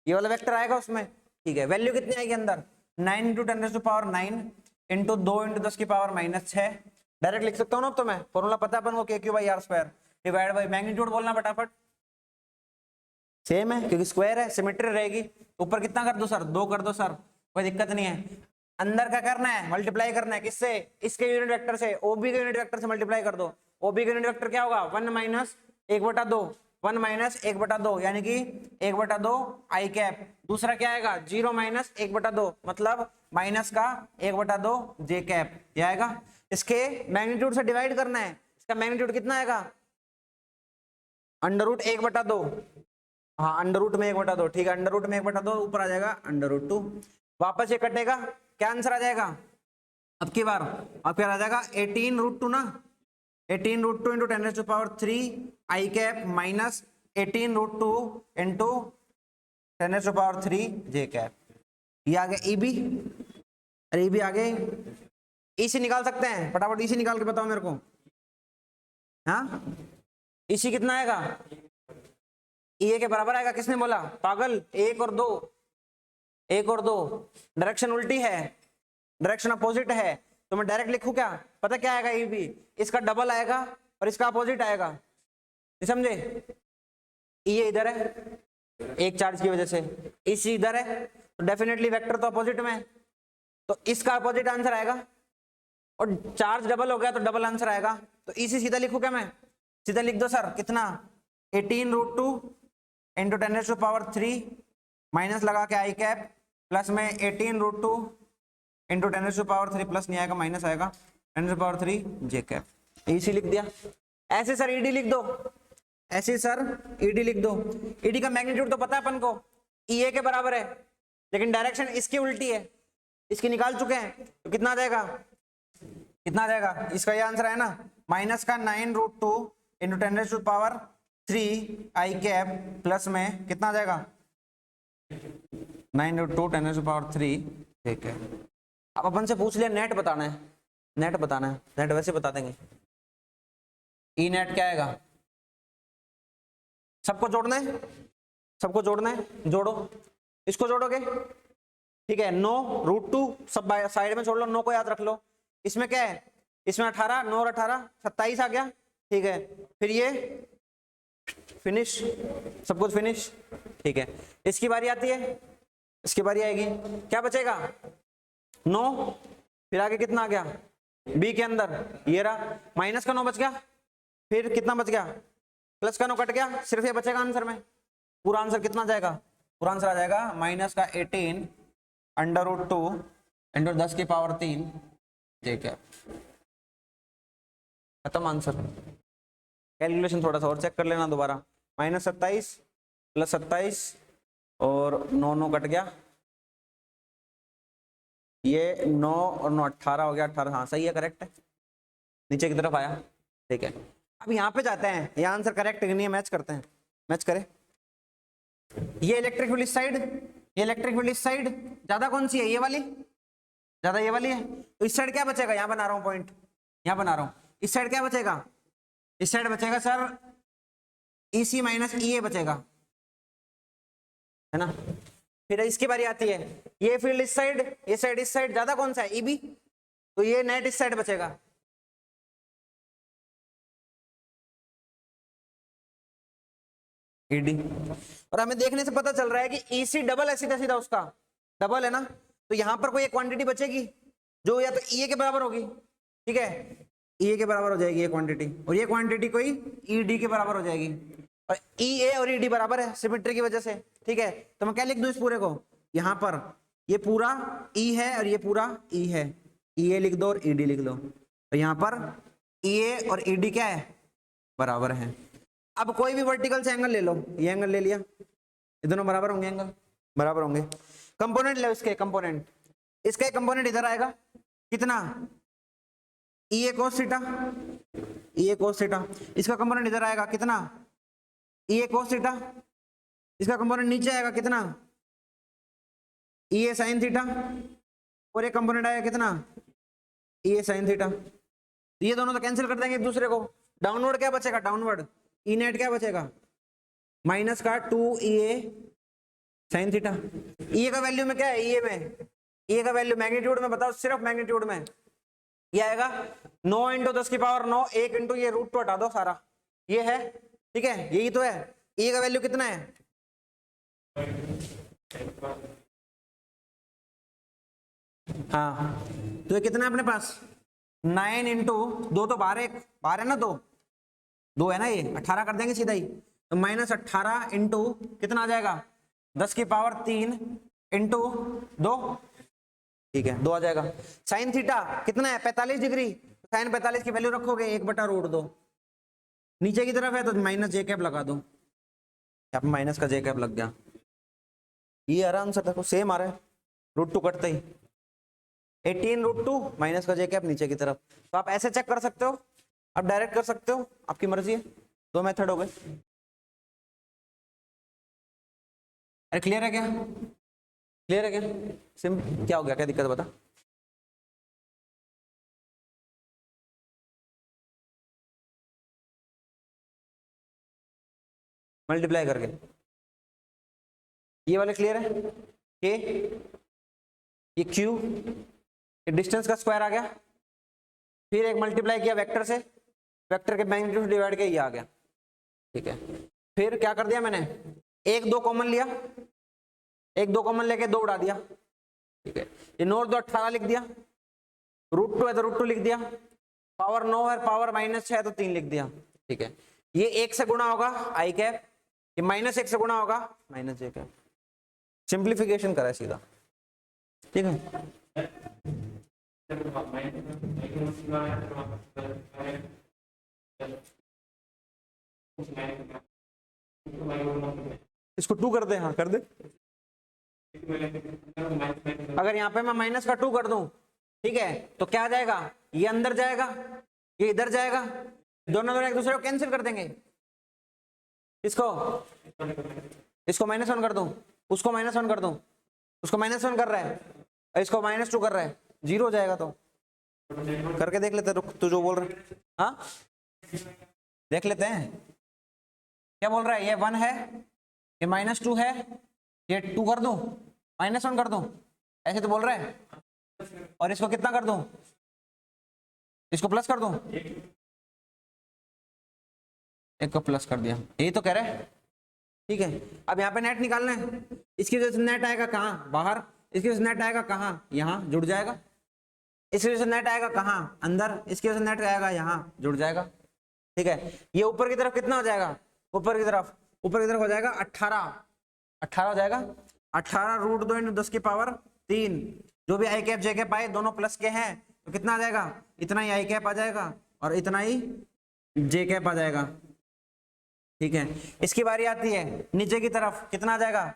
ये वाला वेक्टर आएगा उसमें, ठीक है? वैल्यू कितनी आएगी अंदर? 9 इंटू 10⁻9 इंटू 2 इंटू 10⁻6। डायरेक्ट लिख सकता हूँ ना अब तो मैं, फॉर्मूला पता है अपन को, KQ/R² डिवाइड बाई मैग्नीट्यूड बोलना फटाफट, सेम है क्योंकि स्क्वायर है, सिमेट्री रहेगी। ऊपर कितना कर दो सर? 2 कर दो सर, कोई दिक्कत नहीं है। अंदर क्या करना है? मल्टीप्लाई करना है, किससे? इसके यूनिट वेक्टर से, ओबी के यूनिट वेक्टर से मल्टीप्लाई कर दो। ओबी का यूनिट वेक्टर क्या होगा? 1 माइनस 1/2, 1 माइनस 1/2 यानी कि 1/2 आई कैप। दूसरा क्या आएगा? 0 माइनस 1/2 मतलब माइनस का 1/2 जे कैप, ये आएगा। इसके मैग्नीट्यूड से डिवाइड करना है, इसका मैग्नीट्यूड कितना आएगा? √1/2 हाँ अंडर रूट में 1/2, ठीक है, अंडर रूट में 1/2 ऊपर आ जाएगा अंडर रूट 2, वापस ये कटेगा, क्या आंसर आ जाएगा अब की बार? अब क्या आ जाएगा 18√2 ना, 18√2 इंटू 10⁻³ आई कैप माइनस 18√2 इंटू 10⁻³ जे कैप। ये आ गया ईबी, अरे ईबी आ गए, इसी निकाल सकते हैं, फटाफट इसी निकाल के बताओ मेरे को। हाँ इसी कितना आएगा? ये के बराबर आएगा, किसने बोला पागल? 1 और 2, 1 और 2, डायरेक्शन उल्टी है, डायरेक्शन अपोजिट है, तो मैं डायरेक्ट लिखूं क्या? पता क्या आएगा? ये भी इसका डबल आएगा और इसका अपोजिट आएगा, समझे? ये इधर है एक चार्ज की वजह से, इसी इधर है, तो डेफिनेटली वेक्टर तो अपोजिट में है, तो इसका अपोजिट आंसर आएगा, और चार्ज डबल हो गया तो डबल आंसर आएगा, तो इसी सीधा लिखूं क्या मैं? सीधा लिख दो सर, कितना 18√2 इंटू 10⁻³ माइनस लगा के आई कैप प्लस में 18√2 इंटू 10⁻³ प्लस नहीं आएगा माइनस आएगा 10⁻³ जे कैप, इसी लिख दिया। ऐसे सर ईडी लिख दो, ऐसे सर ईडी लिख दो, ईडी का मैग्नीट्यूड तो पता है अपन को, ईए के बराबर है, लेकिन डायरेक्शन इसकी उल्टी है, इसकी निकाल चुके हैं, तो कितना आ जाएगा? कितना आ जाएगा? इसका ये आंसर है ना, माइनस का 9√2 इंटू 10⁻³ आई कैप प्लस में कितना आ जाएगा 9√2 10⁻³ ठीक है। अब अपन से पूछ लिया नेट बताना है, नेट बताना है, नेट वैसे बता देंगे। ई नेट क्या आएगा? सबको जोड़ना है, सबको जोड़ना है, जोड़ो, इसको जोड़ोगे ठीक है, 9√2 सब साइड में छोड़ लो, 9 को याद रख लो, इसमें क्या है? इसमें 18, 9 और 18 27 आ गया, ठीक है, फिर ये फिनिश, सब कुछ फिनिश, ठीक है। इसकी बारी आती है, इसकी बारी आएगी, क्या बचेगा 9, फिर आगे कितना आ गया बी के अंदर, ये रहा, माइनस का 9 बच गया, फिर कितना बच गया प्लस का 9 कट गया, सिर्फ ये बचेगा आंसर में। पूरा आंसर कितना जाएगा? पूरा आंसर आ जाएगा माइनस का 18√2 इंटू 10⁻³ ठीक है, खत्म आंसर। कैलकुलेशन थोड़ा सा और चेक कर लेना दोबारा, माइनस 27 प्लस 27 और 9 कट गया, ये 9 और 9 18 हो गया, 18 हाँ सही है, करेक्ट है, नीचे की तरफ आया ठीक है। अब यहाँ पे जाते हैं, ये आंसर करेक्ट नहीं है, मैच करते हैं, मैच करें। ये इलेक्ट्रिक फील्ड इस साइड, ये इलेक्ट्रिक फील्ड इस साइड, ज्यादा कौन सी है? ये वाली, ज्यादा ये वाली है, तो इस साइड क्या बचेगा? यहाँ बना रहा हूँ पॉइंट, यहाँ बना रहा हूँ, इस साइड क्या बचेगा? इस साइड बचेगा सर EC माइनस EA बचेगा, है ना। फिर इसकी बारी आती है, ये फील्ड इस साइड, ये साइड इस साइड, ज्यादा कौन सा है? EB, तो ये नेट इस साइड बचेगा, ED। और हमें देखने से पता चल रहा है कि EC डबल है, सीधा सीधा उसका डबल है ना, तो यहां पर कोई एक क्वांटिटी बचेगी जो या तो EA के बराबर होगी, ठीक है, EA के बराबर हो जाएगी ये क्वांटिटी, और ये क्वांटिटी कोई ED के बराबर हो जाएगी, और EA और ED बराबर है सिमेट्री की वजह से, ठीक है। तो मैं क्या लिख दूं इस पूरे को? यहाँ पर ये पूरा E है और ये पूरा E है, EA लिख दो और ED लिख लो, और यहाँ पर EA और ED क्या है? बराबर है। अब कोई भी वर्टिकल से एंगल ले लो, ये एंगल ले लिया, ये दोनों बराबर होंगे, एंगल बराबर होंगे। कंपोनेंट ले इसके, कंपोनेंट, इसका एक कंपोनेंट इधर आएगा, कितना? EA cos theta, EA cos theta, इसका कंपोनेंट इधर आएगा, कितना? EA cos थीटा, इसका कंपोनेंट नीचे आएगा, कितना? EA sin थीटा, और एक कंपोनेंट आएगा कितना? EA sin theta. ये दोनों तो कैंसिल कर देंगे एक दूसरे को, डाउनवर्ड क्या बचेगा? डाउनवर्ड ई नेट क्या बचेगा? माइनस का 2EA sin थीटा। EA का वैल्यू में क्या है? EA में, EA का वैल्यू मैग्नीट्यूड में बताओ, सिर्फ मैग्नीट्यूड में ये आएगा 9 इंटू 10⁻9, 1 इंटू ये √2 हटा दो सारा, ये है, ठीक है, यही तो है। EA का वैल्यू कितना है? हाँ तो ये कितना है अपने पास? 9 इंटू 2 तो बाहर है ना, 2 है ना, ये 18 कर देंगे सीधा ही, तो माइनस 18 इंटू कितना आ जाएगा? 10⁻³ इंटू 2, ठीक है 2 आ जाएगा। साइन थीटा कितना है? 45 डिग्री, साइन 45 की वैल्यू रखोगे 1/√2, नीचे की तरफ है तो माइनस जे कैप लगा दो, यहाँ पे माइनस का जे कैप लग गया, ये आराम से देखो सेम आ रहा है, रूट टू कटते ही 18 √2 माइनस का जे कैप नीचे की तरफ। तो आप ऐसे चेक कर सकते हो, आप डायरेक्ट कर सकते हो, आपकी मर्जी है, दो मेथड हो गए। अरे क्लियर है क्या, क्लियर है क्या, सिम क्या हो गया, क्या दिक्कत बता। मल्टीप्लाई करके ये वाले क्लियर है, के ये क्यू, ये डिस्टेंस का स्क्वायर आ गया, फिर एक मल्टीप्लाई किया वेक्टर से, वेक्टर के मैग्नीट्यूड डिवाइड किया, ये आ गया, ठीक है। फिर क्या कर दिया मैंने, एक दो कॉमन लिया, एक दो कॉमन लेके दो उड़ा दिया, ठीक है। ये 9 2 18 लिख दिया, √2 है तो √2 लिख दिया, पावर 9 है, पावर -6 है तो 3 लिख दिया, ठीक है। ये 1 से गुणा होगा आई कैप, ये -1 से गुणा होगा माइनस जे कैप। सिंप्लीफिकेशन करा है सीधा, ठीक है। इसको 2 कर दे, हाँ कर दे। अगर यहाँ पे मैं माइनस का 2 कर दूं, ठीक है, तो क्या आ जाएगा, ये अंदर जाएगा, ये इधर जाएगा, दोनों दोनों एक दूसरे को कैंसिल कर देंगे। इसको इसको -1 कर दूं, उसको -1 कर दूं, उसको -1 कर रहा है, इसको -2 कर रहा है, 0 हो जाएगा। तो करके देख लेते, रुक तू जो बोल रहा है, हाँ देख लेते हैं क्या बोल रहा है। ये 1 है, ये -2 है, ये 2 कर दूं, -1 कर दूं, ऐसे तो बोल रहा है। और इसको कितना कर दूं, इसको प्लस कर दूं, एक को प्लस कर दिया, यही तो कह रहा है, ठीक है। अब यहाँ पे नेट निकालना है, इसकी वजह से नेट आएगा कहाँ, बाहर, इसकी वजह से नेट आएगा कहाँ, यहाँ जुड़ जाएगा, इसकी वजह से नेट आएगा कहाँ, अंदर, इसकी वजह से नेट आएगा यहाँ जुड़ जाएगा, ठीक है। ये ऊपर की तरफ कितना हो जाएगा, ऊपर की तरफ हो जाएगा 18 हो जाएगा, 18 √2 × 10 की पावर 3, जो भी आई कैप जे कैप आए दोनों प्लस के हैं, तो कितना आ जाएगा, इतना ही आई कैप आ जाएगा और इतना ही जे कैप आ जाएगा, ठीक है। इसकी बारी आती है नीचे की तरफ, कितना आ जाएगा,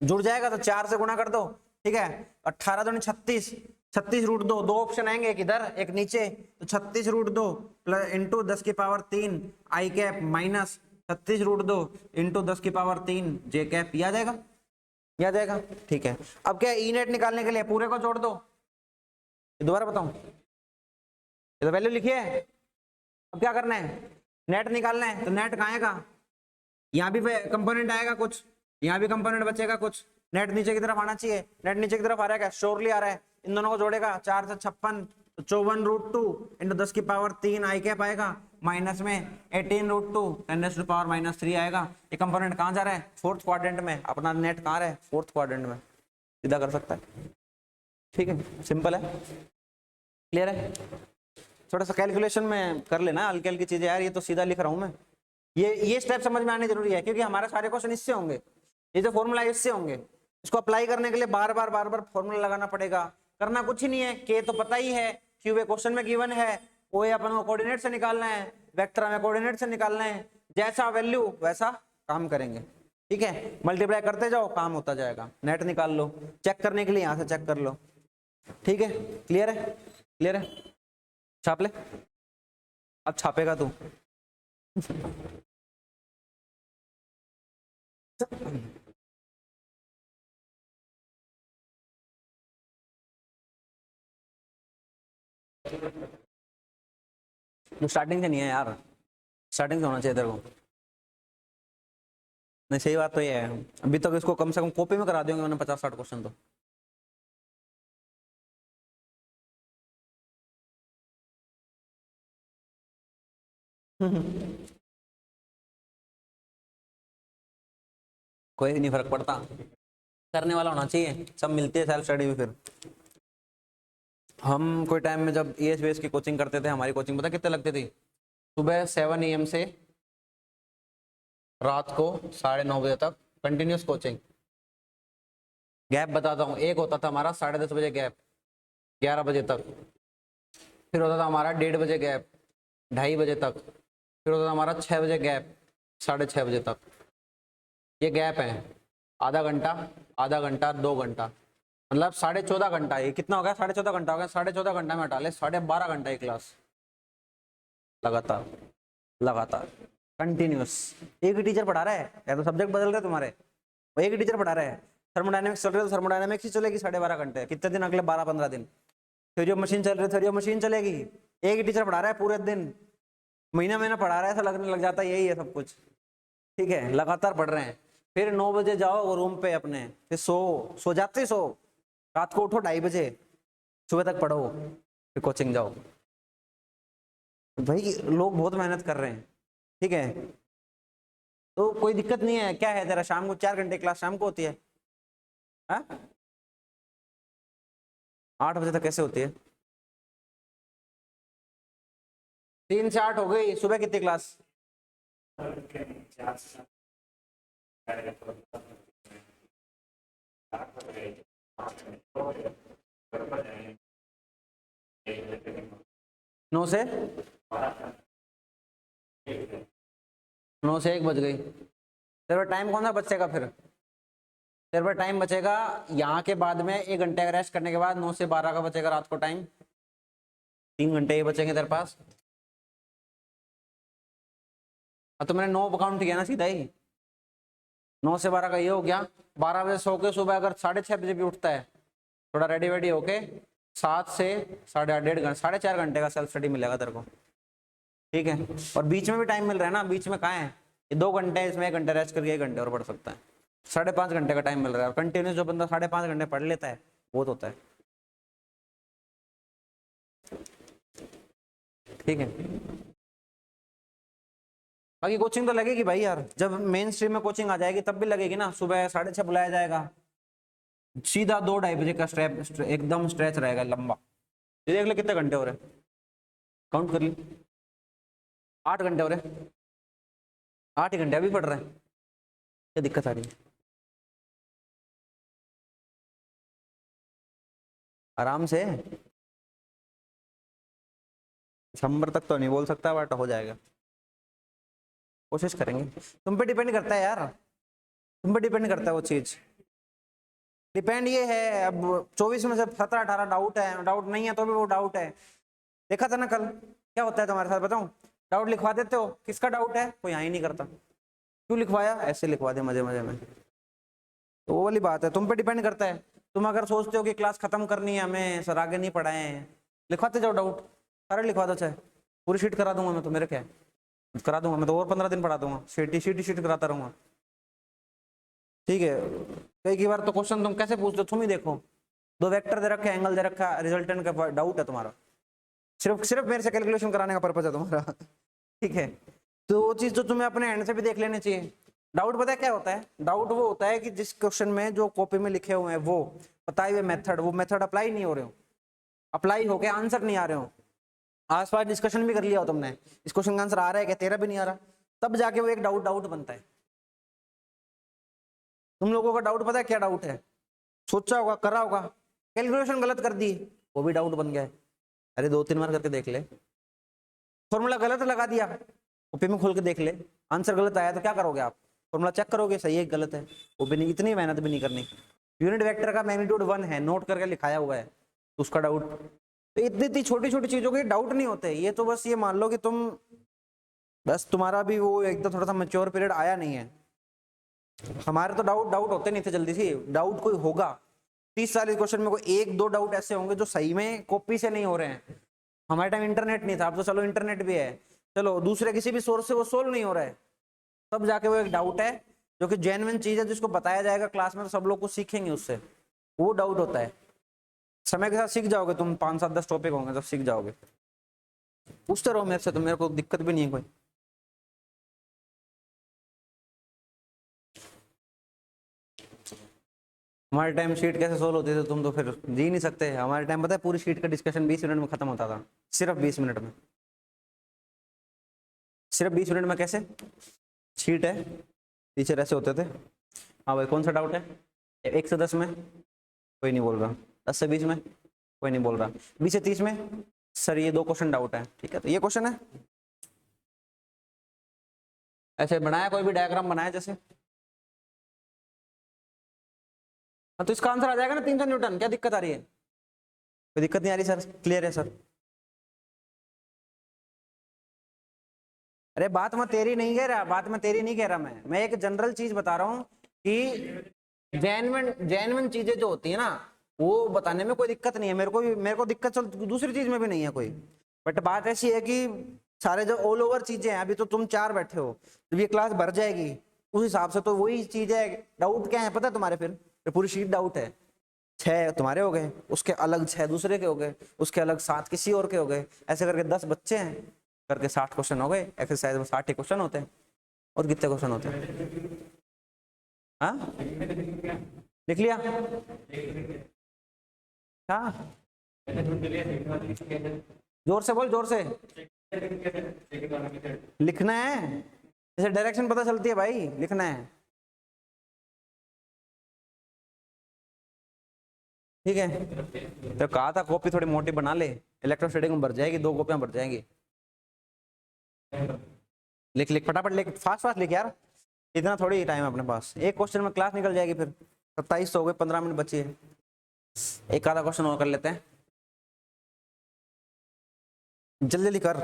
जुड़ जाएगा तो 4 से गुणा कर दो, ठीक है। 18 दूनी 36, 36 √2, दो ऑप्शन आएंगे, एक इधर एक नीचे, तो 36 √2 × 10 की पावर 3 आई कैप माइनस 36 √2 × 10 की पावर 3 जे कैप, ये आ जाएगा, ये आ जाएगा, ठीक है। अब क्या ई नेट निकालने के लिए पूरे को जोड़ दो, दोबारा बताऊं, ये तो वैल्यू लिखी है। अब क्या करना है, नेट निकालना है, तो नेट कहाँ आएगा, यहाँ भी कंपोनेंट आएगा कुछ, यहाँ भी कंपोनेंट बचेगा कुछ, नेट नीचे की तरफ आना चाहिए, नेट नीचे की तरफ आ रहा है, श्योरली आ रहा है, इन दोनों को जोड़ेगा 4 से 56, तो 54 √2 × 10 की पावर 3 आई कैप आएगा, माइनस में 18 √2 × 10⁻³ आएगा। ये कंपोनेंट कहाँ जा रहा है, 4th क्वाड्रेंट में, अपना नेट कहाँ रहा है, 4th क्वाड्रेंट में, सीधा कर सकता है, ठीक है, सिंपल है, क्लियर है। थोड़ा सा कैलकुलेशन में कर लेना हल्की हल्की चीजें यार, ये तो सीधा लिख रहा हूँ मैं, ये स्टेप समझ में आने जरूरी है, क्योंकि हमारे सारे क्वेश्चन इससे होंगे, ये जो फॉर्मूला इससे होंगे, इसको अप्लाई करने के लिए बार बार फॉर्मूला लगाना पड़ेगा, करना कुछ ही नहीं है, के तो पता ही है, क्यू क्वेश्चन में गिवन है, ओ अपन को कोऑर्डिनेट से निकालना है, वेक्टर हमें कोऑर्डिनेट से निकालना है, जैसा वैल्यू वैसा काम करेंगे, ठीक है। मल्टीप्लाई करते जाओ, काम होता जाएगा, नेट निकाल लो, चेक करने के लिए यहाँ से चेक कर लो, ठीक है, क्लियर है, क्लियर है, छाप ले, अब छापेगा तू स्टार्टिंग से नहीं है यार, स्टार्टिंग से होना चाहिए तेरे को, नहीं सही बात तो ये है, अभी तक इसको कम से कम कॉपी में करा देंगे मैंने 50-60 क्वेश्चन तो। कोई नहीं फर्क पड़ता, करने वाला होना चाहिए, सब मिलती है सेल्फ स्टडी भी। फिर हम कोई टाइम में जब ESBS की कोचिंग करते थे, हमारी कोचिंग पता कितने लगती थी, सुबह 7 AM से रात को 9:30 बजे तक कंटिन्यूस कोचिंग, गैप बताता हूँ, एक होता था हमारा 10:30 बजे गैप 11 बजे तक, फिर होता था हमारा 1:30 बजे गैप 2:30 बजे तक, फिर होता था हमारा 6 बजे गैप 6:30 बजे तक, ये गैप है, आधा घंटा, आधा घंटा, 2 घंटा, मतलब 14.5 घंटा। ये कितना हो गया? 14.5 घंटा हो गया। 14.5 घंटा में हटा ले 12.5 घंटा की क्लास, लगातार लगातार कंटिन्यूस। एक ही टीचर पढ़ा रहा है, या तो सब्जेक्ट बदल रहे तुम्हारे, वो एक ही टीचर पढ़ा रहा है। थर्मोडायनेमिक्स चल रही है तो थर्मोडायनेमिक्स ही चलेगी 12.5 घंटे। कितने दिन? अगले 12-15 दिन। थ्योरी ऑफ मशीन चल रही है, थ्योरी ऑफ मशीन चलेगी। एक ही टीचर पढ़ा रहा है पूरे दिन, महीना महीना पढ़ा रहा है, ऐसा लगने लग जाता है यही है सब कुछ। ठीक है, लगातार पढ़ रहे हैं। फिर 9 बजे जाओ रूम पे अपने, फिर सो जाते, सो रात को उठो 2:30 बजे, सुबह तक पढ़ो, फिर कोचिंग जाओ। भाई लोग बहुत मेहनत कर रहे हैं। ठीक है, तो कोई दिक्कत नहीं है। क्या है तेरा, शाम को 4 घंटे क्लास शाम को होती है, हाँ? 8 बजे तक कैसे होती है? 3 से 8 हो गई। सुबह कितनी क्लास? 9 से 1 बज गई। तेरे पास टाइम कौन सा बचेगा फिर? तेरे पास टाइम बचेगा यहाँ के बाद में 1 घंटे का रेस्ट करने के बाद 9 से 12 का बचेगा रात को टाइम। 3 घंटे ही बचेंगे तेरे पास। अब तो मैंने 9 काउंट किया ना सीधा ही। 9 से 12 का ये हो गया। 12 बजे सो के सुबह अगर 6:30 बजे भी उठता है, थोड़ा रेडी वेडी होके, 7 से 8.5 1.5 घंटे, 4.5 घंटे का सेल्फ स्टडी मिलेगा तेरे को। ठीक है, और बीच में भी टाइम मिल रहा है ना, बीच में कहाँ है? ये 2 घंटे, इसमें 1 घंटे रेस्ट करके 1 घंटे और पढ़ सकता है। 5.5 घंटे का टाइम मिल रहा है। और कंटिन्यूस जो बंदा 5.5 घंटे पढ़ लेता है बहुत होता है। ठीक है, बाकी कोचिंग तो लगेगी भाई यार, जब मेन स्ट्रीम में कोचिंग आ जाएगी तब भी लगेगी ना। सुबह 6:30 बुलाया जाएगा, सीधा 2-2:30 बजे का एकदम स्ट्रेच रहेगा लंबा। ये देख ले कितने घंटे हो रहे, काउंट कर ली। 8 घंटे हो रहे, 8 ही घंटे अभी पढ़ रहे हैं। क्या दिक्कत आ रही है? आराम से, नंबर तक तो नहीं बोल सकता बट हो जाएगा, कोशिश करेंगे। तुम पे डिपेंड करता है यार, तुम पे डिपेंड करता है वो चीज। डिपेंड ये है, अब 24 में से 17-18 डाउट है, डाउट नहीं है तो भी वो डाउट है। देखा था ना कल क्या होता है तुम्हारे साथ, बताऊं? डाउट लिखवा देते हो, किसका डाउट है? कोई यहाँ ही नहीं करता। क्यों लिखवाया? ऐसे लिखवा दे मजे मजे में। तो वो वाली बात है, तुम पे डिपेंड करता है। तुम अगर सोचते हो कि क्लास खत्म करनी है, हमें सर आगे नहीं पढ़ाए हैं, लिखवाते जाओ डाउट, सारे लिखवा दो, चाहे पूरी शीट करा दूंगा मैं तो, मेरे क्या है, करा दूंगा मैं तो, और 15 दिन पढ़ा दूंगा, शीट कराता रहूंगा। ठीक है, कई बार तो क्वेश्चन तुम कैसे पूछते हो, तुम ही देखो, 2 वेक्टर दे रखा है, एंगल दे रखा है, रिजल्टेंट का डाउट है तुम्हारा, सिर्फ मेरे से कैलकुलेशन कराने का पर्पज है तुम्हारा। ठीक है, तो वो चीज तो तुम्हें अपने एंड से भी देख लेनी चाहिए। डाउट पता है क्या होता है? डाउट वो होता है कि जिस क्वेश्चन में जो कॉपी में लिखे हुए हैं वो बताए हुए मेथड, वो मेथड अप्लाई नहीं हो रहे हो, अप्लाई होके आंसर नहीं आ रहे हो। आसपास डिस्कशन भी कर लिया हो तुमने, इस क्वेश्चन का आंसर आ रहा है क्या, तेरा भी नहीं आ रहा, तब जाके वो एक डाउट बनता है। तुम लोगों का डाउट पता है क्या डाउट है? सोचा होगा, करा होगा, कैलकुलेशन गलत कर दी, वो भी डाउट बन गया है। अरे 2-3 बार करके देख ले, फॉर्मूला गलत लगा दिया, कॉपी में खोल के देख ले, आंसर गलत आया तो क्या करोगे आप? फॉर्मूला चेक करोगे सही है गलत है, वो भी नहीं, इतनी मेहनत भी नहीं करनी। यूनिट वेक्टर का मैग्नीट्यूड 1 है, नोट करके लिखाया हुआ है, तो उसका डाउट। तो इतनी छोटी छोटी चीजों के डाउट नहीं होते। ये तो बस ये मान लो कि तुम, बस तुम्हारा भी वो एकदम थोड़ा सा मैच्योर पीरियड आया नहीं है। हमारे तो डाउट होते नहीं थे जल्दी से। डाउट कोई होगा 30 साल क्वेश्चन में, कोई 1-2 डाउट ऐसे होंगे जो सही में कॉपी से नहीं हो रहे हैं। हमारे टाइम इंटरनेट नहीं था, अब तो चलो इंटरनेट भी है, चलो दूसरे किसी भी सोर्स से वो सोल्व नहीं हो रहा है, तब जाके वो एक डाउट है जो कि जेन्युइन चीज है, जिसको बताया जाएगा क्लास में तो सब लोग कुछ सीखेंगे उससे, वो डाउट होता है। समय के साथ सीख जाओगे तुम, 5-7-10 टॉपिक होंगे तब सीख जाओगे। पूछते रहो मेरे से, तो मेरे को दिक्कत भी नहीं है कोई। हमारे टाइम शीट कैसे सोल्व होती थी तुम तो फिर जी नहीं सकते। हमारे टाइम पता है पूरी शीट का डिस्कशन 20 मिनट में खत्म होता था, सिर्फ 20 मिनट में, सिर्फ 20 मिनट में। कैसे? शीट है, टीचर ऐसे होते थे, हाँ भाई कौन सा डाउट है, 1 से 10 में कोई नहीं बोल रहा, 10 से 20 में कोई नहीं बोल रहा, 20 से 30 में सर ये 2 क्वेश्चन डाउट है, ठीक है तो ये क्वेश्चन है। ऐसे बनाया, कोई भी डायग्राम बनाया जैसे हाँ, तो इसका आंसर आ जाएगा ना 300 न्यूटन। क्या दिक्कत आ रही है? कोई दिक्कत नहीं आ रही सर? क्लियर है सर? अरे बात मैं तेरी नहीं कह रहा, बात मैं तेरी नहीं कह रहा, मैं एक जनरल चीज बता रहा हूँ कि जेन्युइन चीजें जो होती है ना, वो बताने में कोई दिक्कत नहीं है। मेरे को दिक्कत चल दूसरी चीज में भी नहीं है कोई। बट बात ऐसी है कि सारे जो ऑल ओवर चीजें हैं, अभी तो तुम 4 बैठे हो, जब ये क्लास भर जाएगी उस हिसाब से तो वही चीज है। डाउट क्या है पता है तुम्हारे? फिर पूरी शीट डाउट है। 6 तुम्हारे हो गए, उसके अलग 6 दूसरे के हो गए, उसके अलग 7 किसी और के हो गए, ऐसे करके 10 बच्चे हैं, करके 60 क्वेश्चन हो गए। एक्सरसाइज में 60 ही क्वेश्चन होते हैं। और कितने क्वेश्चन होते हैं? हाँ, लिख लिया? हाँ, जोर से बोल, जोर से। लिखना है, जैसे डायरेक्शन पता चलती है भाई, लिखना है। ठीक है, तो कहा था कॉपी थोड़ी मोटी बना ले, इलेक्ट्रोस्टैटिक में भर जाएगी, 2 कॉपियां भर जाएंगी। लिख लिख फटाफट, लिख फास्ट फास्ट लिख यार, इतना थोड़ी ही टाइम है अपने पास। एक क्वेश्चन में क्लास निकल जाएगी। फिर 27 हो गए, 15 मिनट बची है। एक आधा क्वेश्चन और कर लेते हैं, जल्दी जल्दी कर।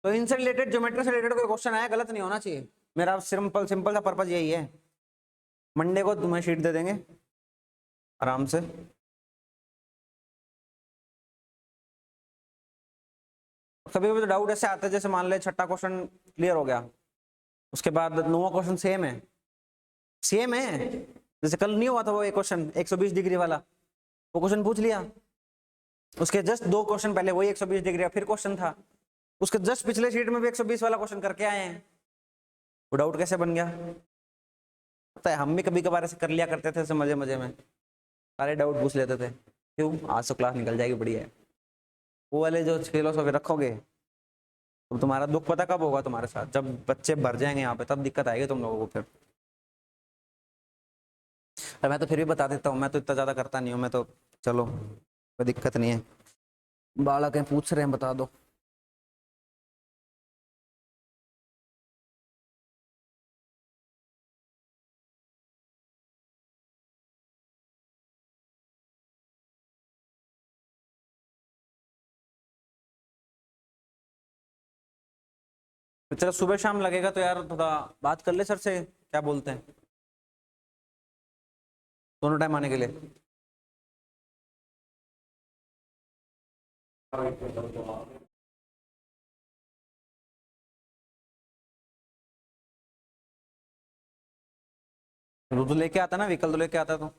तो इनसे रिलेटेड, ज्योमेट्री से रिलेटेड कोई क्वेश्चन आया, गलत नहीं होना चाहिए। मेरा सिंपल सिंपल सा पर्पज यही है। मंडे को तुम्हें शीट दे देंगे आराम से। कभी कभी तो डाउट ऐसे आते हैं, जैसे मान ले छठा क्वेश्चन क्लियर हो गया, उसके बाद 9वां क्वेश्चन सेम है, सेम है। जैसे कल नहीं हुआ था वो एक क्वेश्चन 120 डिग्री वाला, वो क्वेश्चन पूछ लिया, उसके जस्ट 2 क्वेश्चन पहले वही 120 डिग्री का फिर क्वेश्चन था, उसके जस्ट पिछले शीट में भी 120 वाला क्वेश्चन करके आए हैं। वो डाउट कैसे बन गया? पता है, हम भी कभी कभार ऐसे कर लिया करते थे, ऐसे मजे मजे में सारे डाउट पूछ लेते थे। क्यों? आज तो क्लास निकल जाएगी, बढ़िया है। वो वाले जो फिलोसॉफी रखोगे, तो तुम्हारा दुख पता कब होगा तुम्हारे साथ? जब बच्चे भर जाएंगे यहाँ पे, तब दिक्कत आएगी तुम लोगों को फिर। मैं तो फिर भी बता देता हूँ, मैं तो इतना ज्यादा करता नहीं हूँ, मैं तो चलो कोई दिक्कत नहीं है। बालक हैं, पूछ रहे हैं, बता दो। तो चलो सुबह शाम लगेगा तो यार थोड़ा बात कर ले सर से, क्या बोलते हैं दोनों टाइम आने के लिए। दूध तो लेके आता ना, व्हीकल तो लेके आता तो।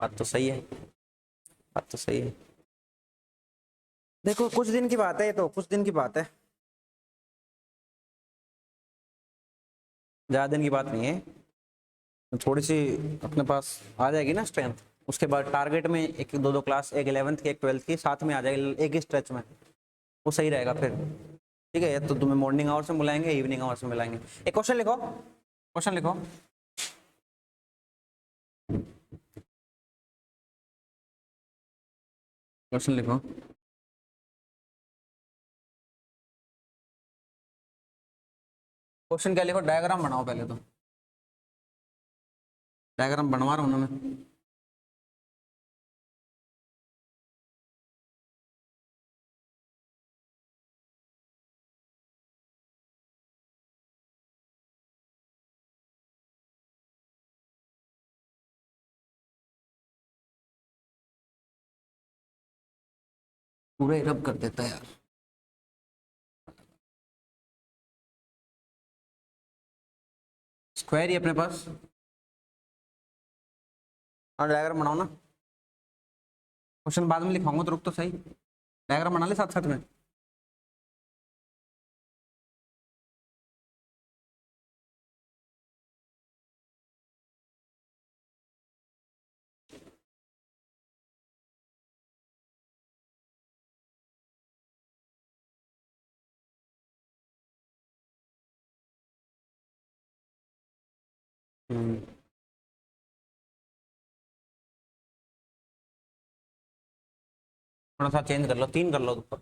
बात तो सही है, बात तो सही है। देखो कुछ दिन की बात है, ये तो कुछ दिन की बात है, ज्यादा दिन की बात नहीं है। थोड़ी सी अपने पास आ जाएगी ना स्ट्रेंथ, उसके बाद टारगेट में एक 2 क्लास, एक 11th की एक 12th की साथ में आ जाएगी एक ही स्ट्रेच में, वो सही रहेगा फिर। ठीक है, तो तुम्हें मॉर्निंग आवर्स में बुलाएंगे, इवनिंग आवर्स में बुलाएंगे। एक क्वेश्चन लिखो, क्वेश्चन लिखो। क्वेश्चन लिखो। क्वेश्चन क्या लिखो? डायग्राम बनाओ पहले तो। डायग्राम बनवा रहा हूँ ना मैं। पूरे रब कर देता है यार। स्क्वायर ही अपने पास। हाँ, डायग्राम बनाओ ना। क्वेश्चन बाद में लिखाऊंगा तो रुक तो सही, डायग्राम बना ले साथ साथ में। हम्म। थोड़ा सा चेंज कर लो, 3 कर लो ऊपर।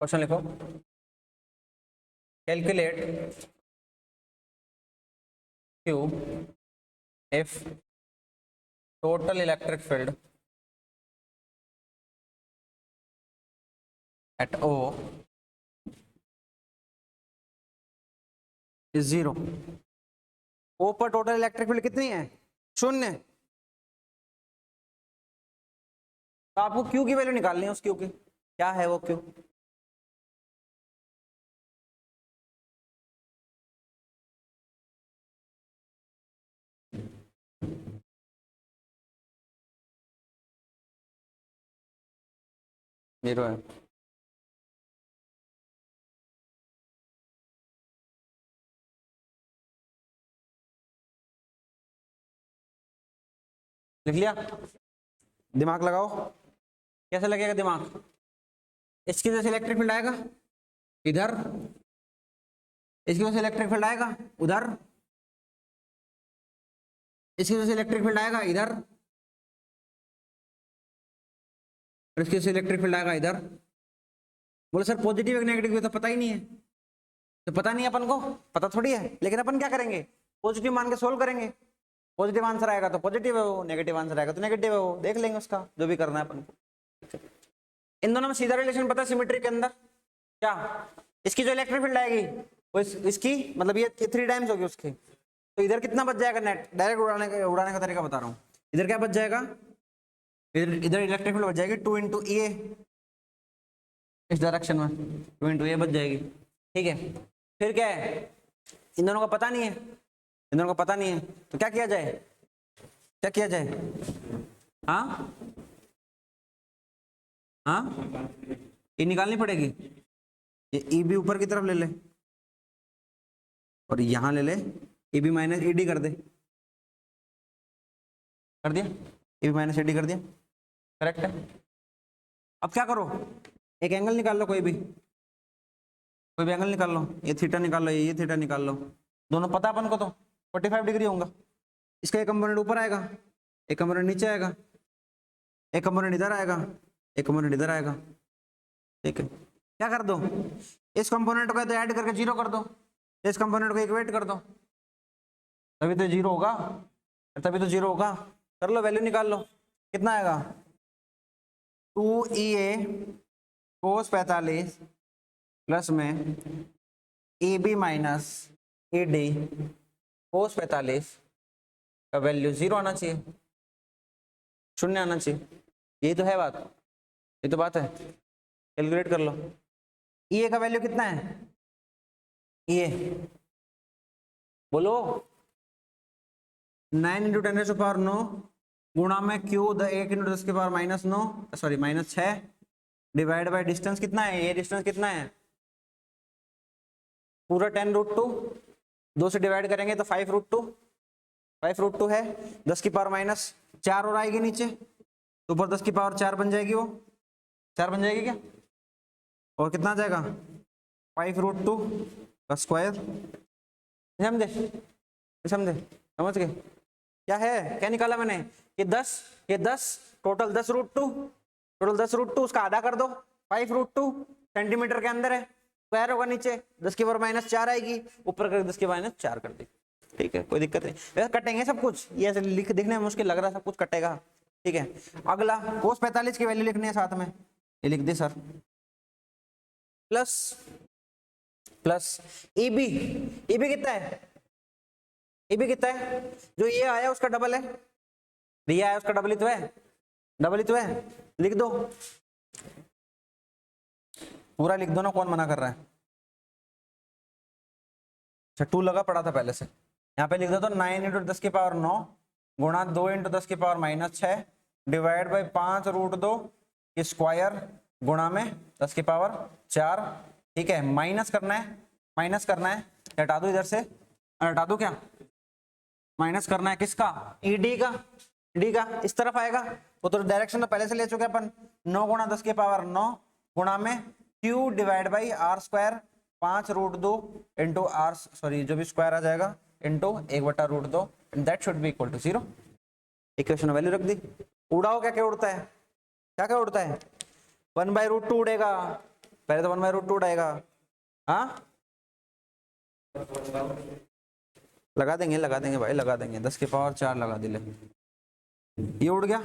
क्वेश्चन लिखो, calculate Q if total electric field at O is 0। O पर टोटल इलेक्ट्रिक फील्ड कितनी है? 0। तो आपको Q की वैल्यू निकालनी है, उस Q की क्या है वो Q? जीरो है। लिख लिया? दिमाग लगाओ, कैसे लगेगा दिमाग? इसकी वजह से इलेक्ट्रिक फील्ड आएगा इधर, इसकी वजह से इलेक्ट्रिक फील्ड आएगा उधर, इसकी वजह से इलेक्ट्रिक फील्ड आएगा इधर, और इसकी वजह से इलेक्ट्रिक फील्ड आएगा इधर। बोले सर पॉजिटिव या नेगेटिव तो पता ही नहीं है। तो पता नहीं है अपन को, पता थोड़ी है, लेकिन अपन क्या करेंगे? पॉजिटिव मान के सोल्व करेंगे। पॉजिटिव आंसर आएगा तो पॉजिटिव है वो, नेगेटिव आंसर आएगा तो नेगेटिव है वो, देख लेंगे उसका जो भी करना है अपन को। इन दोनों में सीधा रिलेशन पता है सिमेट्री के अंदर क्या? इसकी जो इलेक्ट्रिक फील्ड आएगी वो इसकी मतलब ये 3 टाइम्स होगी उसकी, तो इधर कितना बच जाएगा नेट? डायरेक्ट उड़ाने का तरीका बता रहा हूँ। इधर क्या बच जाएगा? इधर इलेक्ट्रिक फील्ड बच जाएगी 2 × ए, इस डायरेक्शन में 2 × ए बच जाएगी। ठीक है, फिर क्या है? इन दोनों का पता नहीं है, इन दोनों का पता नहीं है, तो क्या किया जाए? क्या किया जाए? हाँ हाँ, ये निकालनी पड़ेगी। ये ई बी ऊपर की तरफ ले ले और यहां ले ले, A B minus A D कर दे। कर दिया? A B minus A D कर दिया, करेक्ट है। अब क्या करो? एक एंगल निकाल लो, कोई भी एंगल निकाल लो। ये थीटा निकाल लो, ये थीटा निकाल लो। दोनों पता अपन को तो 45 डिग्री होगा। इसका एक कंपोनेंट ऊपर आएगा, एक कंपोनेंट नीचे आएगा, एक कंपोनेंट इधर आएगा, एक कंपोनेंट इधर आएगा। ठीक है, क्या कर दो? इस कंपोनेंट को तो ऐड करके 0 कर दो, इस कंपोनेंट को इक्वेट कर दो, तभी तो 0 होगा, तभी तो 0 होगा। कर लो, वैल्यू निकाल लो, कितना आएगा? 2EA cos 45 प्लस में AB माइनस AD cos 45 का वैल्यू 0 आना चाहिए, 0 आना चाहिए। यही तो है बात, ये तो बात है। कैलकुलेट कर लो, EA का वैल्यू कितना है? EA बोलो, 9 × 10⁻9 गुणा में Q 1 × 10⁻9 sorry -6 divide by distance कितना है? ये डिस्टेंस कितना है? पूरा 10√2, 2 से डिवाइड करेंगे तो 5√2, 5√2 है। 10⁻4 और आएगी नीचे, तो ऊपर 10⁻4 बन जाएगी, वो 4 बन जाएगी क्या? और कितना आ जाएगा? 5√2 का स्क्वायर। समझे? समझे? समझ गए क्या है? क्या निकाला मैंने? ये 10 टोटल 10√2, टोटल 10√2, उसका आधा कर दो, 5√2 सेंटीमीटर के अंदर है, स्क्वायर होगा नीचे, 10⁻4 आएगी, ऊपर करके 10⁻4 कर दी। ठीक है, कोई दिक्कत नहीं। वैसे कटेंगे सब कुछ, ये ऐसे दिखने में मुश्किल लग रहा है, सब कुछ कटेगा। ठीक है, अगला cos 45 की वैल्यू लिखनी है साथ में, ये लिख दी सर, प्लस EB कितना है? EB कितना है? जो ये आया उसका डबल है, ये आया उसका डबल ही तो है, डबल ही तो है। लिख दो, पूरा लिख दो ना, कौन मना कर रहा है? अच्छा 2 लगा पड़ा था पहले से, यहाँ पे लिख दो तो 9 × 10⁻9 गुणा 2 × 10⁻6 डिवाइड बाई 5√2 की स्क्वायर गुणा में 10⁻4। ठीक है, माइनस करना है, माइनस करना है, हटा दो इधर से, हटा दो, क्या माइनस करना है? किसका? ED का। डी का इस तरफ आएगा, वो तो डायरेक्शन तो पहले से ले चुके अपन। 9 गुणा 10 की पावर 9 गुणा में q divide by R square 5√2 into R, sorry जो भी स्क्वायर आ जाएगा, into 1/√2, that should be equal to 0। Equation value रख दी। उड़ाओ, क्या क्या उड़ता है, क्या क्या उड़ता है? 1/√2 उड़ेगा, पहले तो 1/√2 उड़ाएगा। हाँ लगा देंगे भाई, लगा देंगे, 10 की पावर 4 लगा दिले, ये उड़ गया।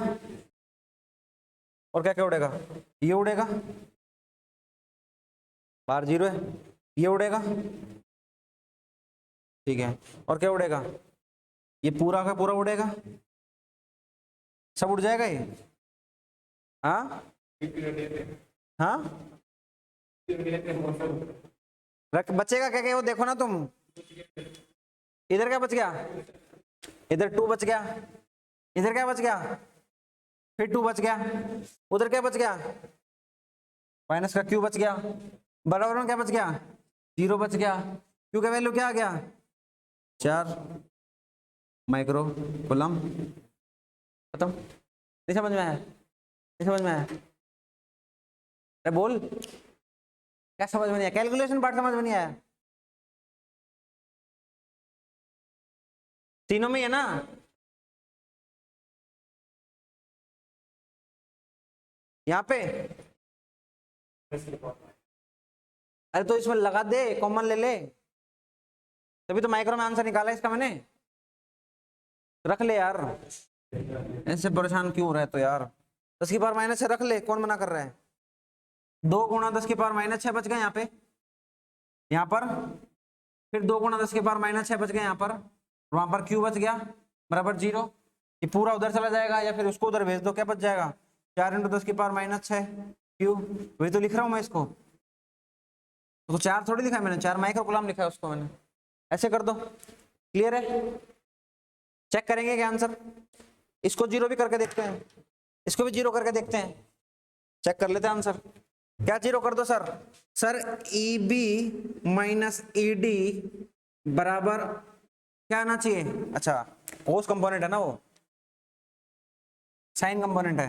और क्या क्या उड़ेगा? ये उड़ेगा, बाहर 0 है, ये उड़ेगा, ठीक है। और क्या उड़ेगा? ये पूरा का पूरा उड़ेगा, सब उड़ जाएगा ये। हाँ हाँ रख, बचेगा क्या क्या वो देखो ना तुम। इधर क्या बच गया? इधर 2 बच गया, इधर क्या बच गया? फिर 2 बच गया, उधर क्या बच गया? माइनस का क्यू बच गया, बराबर में क्या बच गया? 0 बच गया। क्यू का वैल्यू क्या आ गया? 4 माइक्रो कूलम। खत्म। नहीं समझ में आया? नहीं समझ में आया? अरे बोल, क्या समझ में नहीं आया? कैलकुलेशन पार्ट समझ में नहीं आया? तीनों में है ना? यहाँ पे अरे तो इसमें लगा दे, कॉमन ले ले, तभी तो माइक्रो में आंसर निकाला इसका मैंने। रख ले यार, ऐसे परेशान क्यों हो रहा है तो यार। 10 की पावर माइनस 6 रख ले, कौन मना कर रहा है? 2 गुणा 10 की पावर माइनस 6 बच गए यहाँ पे, यहाँ पर फिर 2 गुणा 10 की पावर माइनस 6 बच गए यहाँ पर, वहां पर क्यू बच गया बराबर 0। ये पूरा उधर चला जाएगा या फिर उसको उधर भेज दो, क्या बच जाएगा? 4 × 10 की पावर माइनस 6 क्यू, वही तो लिख रहा हूँ मैं इसको। तो 4 थोड़ी लिखा है मैंने, 4 माइक्रो कूलम लिखा है उसको मैंने। ऐसे कर दो, क्लियर है? चेक करेंगे क्या आंसर? इसको 0 भी करके देखते हैं, इसको भी 0 करके देखते हैं, चेक कर लेते हैं आंसर। क्या 0 कर दो sir? Sir E B minus E D बराबर क्या आना चाहिए? अच्छा कोस कंपोनेंट है ना, वो साइन कंपोनेंट है,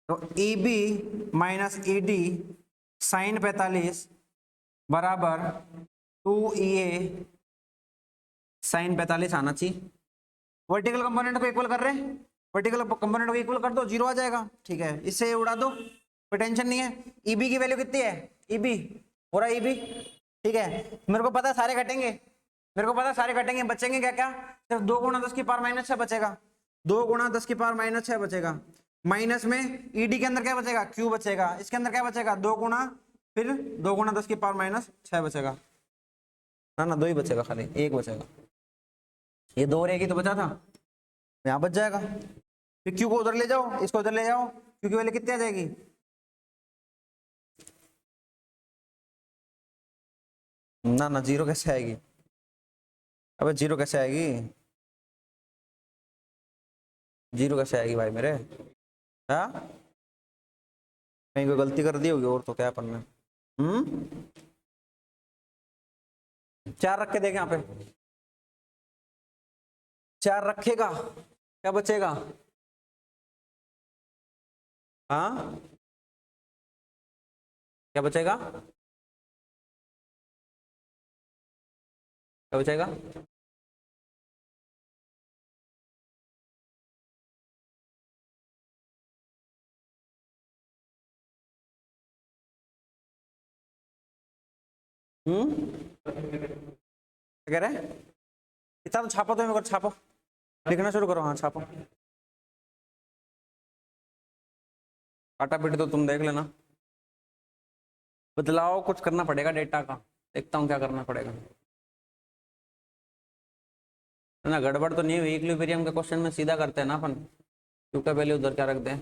तो E B minus E D sine 45 बराबर 2EA साइन 45 आना चाहिए। वर्टिकल कंपोनेंट को इक्वल कर रहे हैं, वर्टिकल कंपोनेंट को इक्वल कर दो, 0 आ जाएगा, ठीक है। इससे उड़ा दो, कोई टेंशन नहीं है। ईबी की वैल्यू कितनी है? ईबी पूरा ईबी, ठीक है। मेरे को पता है सारे कटेंगे, मेरे को पता है सारे कटेंगे, बचेंगे क्या क्या? सिर्फ 2 गुणा 10 की पावर माइनस 6 बचेगा, 2 गुणा 10 की पावर माइनस 6 बचेगा। माइनस में ईडी के अंदर क्या बचेगा? क्यू बचेगा, इसके अंदर क्या बचेगा? 2 गुणा, फिर 2 गुणा 10 की पावर माइनस 6 बचेगा ना, 2 ही बचेगा, खाली 1 बचेगा। ये 2 रहेगी तो बचा था, यहाँ बच जाएगा। फिर क्यू को उधर ले जाओ, इसको उधर ले जाओ, क्यू की वैल्यू कितनी आ जाएगी? ना 0 कैसे आएगी? अबे 0 कैसे आएगी? 0 कैसे आएगी भाई मेरे? हाँ कहीं कोई गलती कर दी होगी और तो क्या पढ़ना। 4 रख के देख यहाँ पे, 4 रखेगा, क्या बचेगा? हाँ क्या बचेगा? क्या बचेगा? क्या कह रहे हैं? किताब छापो, तो मेरे को छापो, लिखना शुरू करो। हाँ छापो, काटा पीटी तो तुम देख लेना, बदलाव कुछ करना पड़ेगा डेटा का, देखता हूँ क्या करना पड़ेगा ना। गड़बड़ तो नहीं हुई, इक्विलिब्रियम के क्वेश्चन में सीधा करते हैं ना अपन, क्यू का वैल्यू उधर क्या रख दें।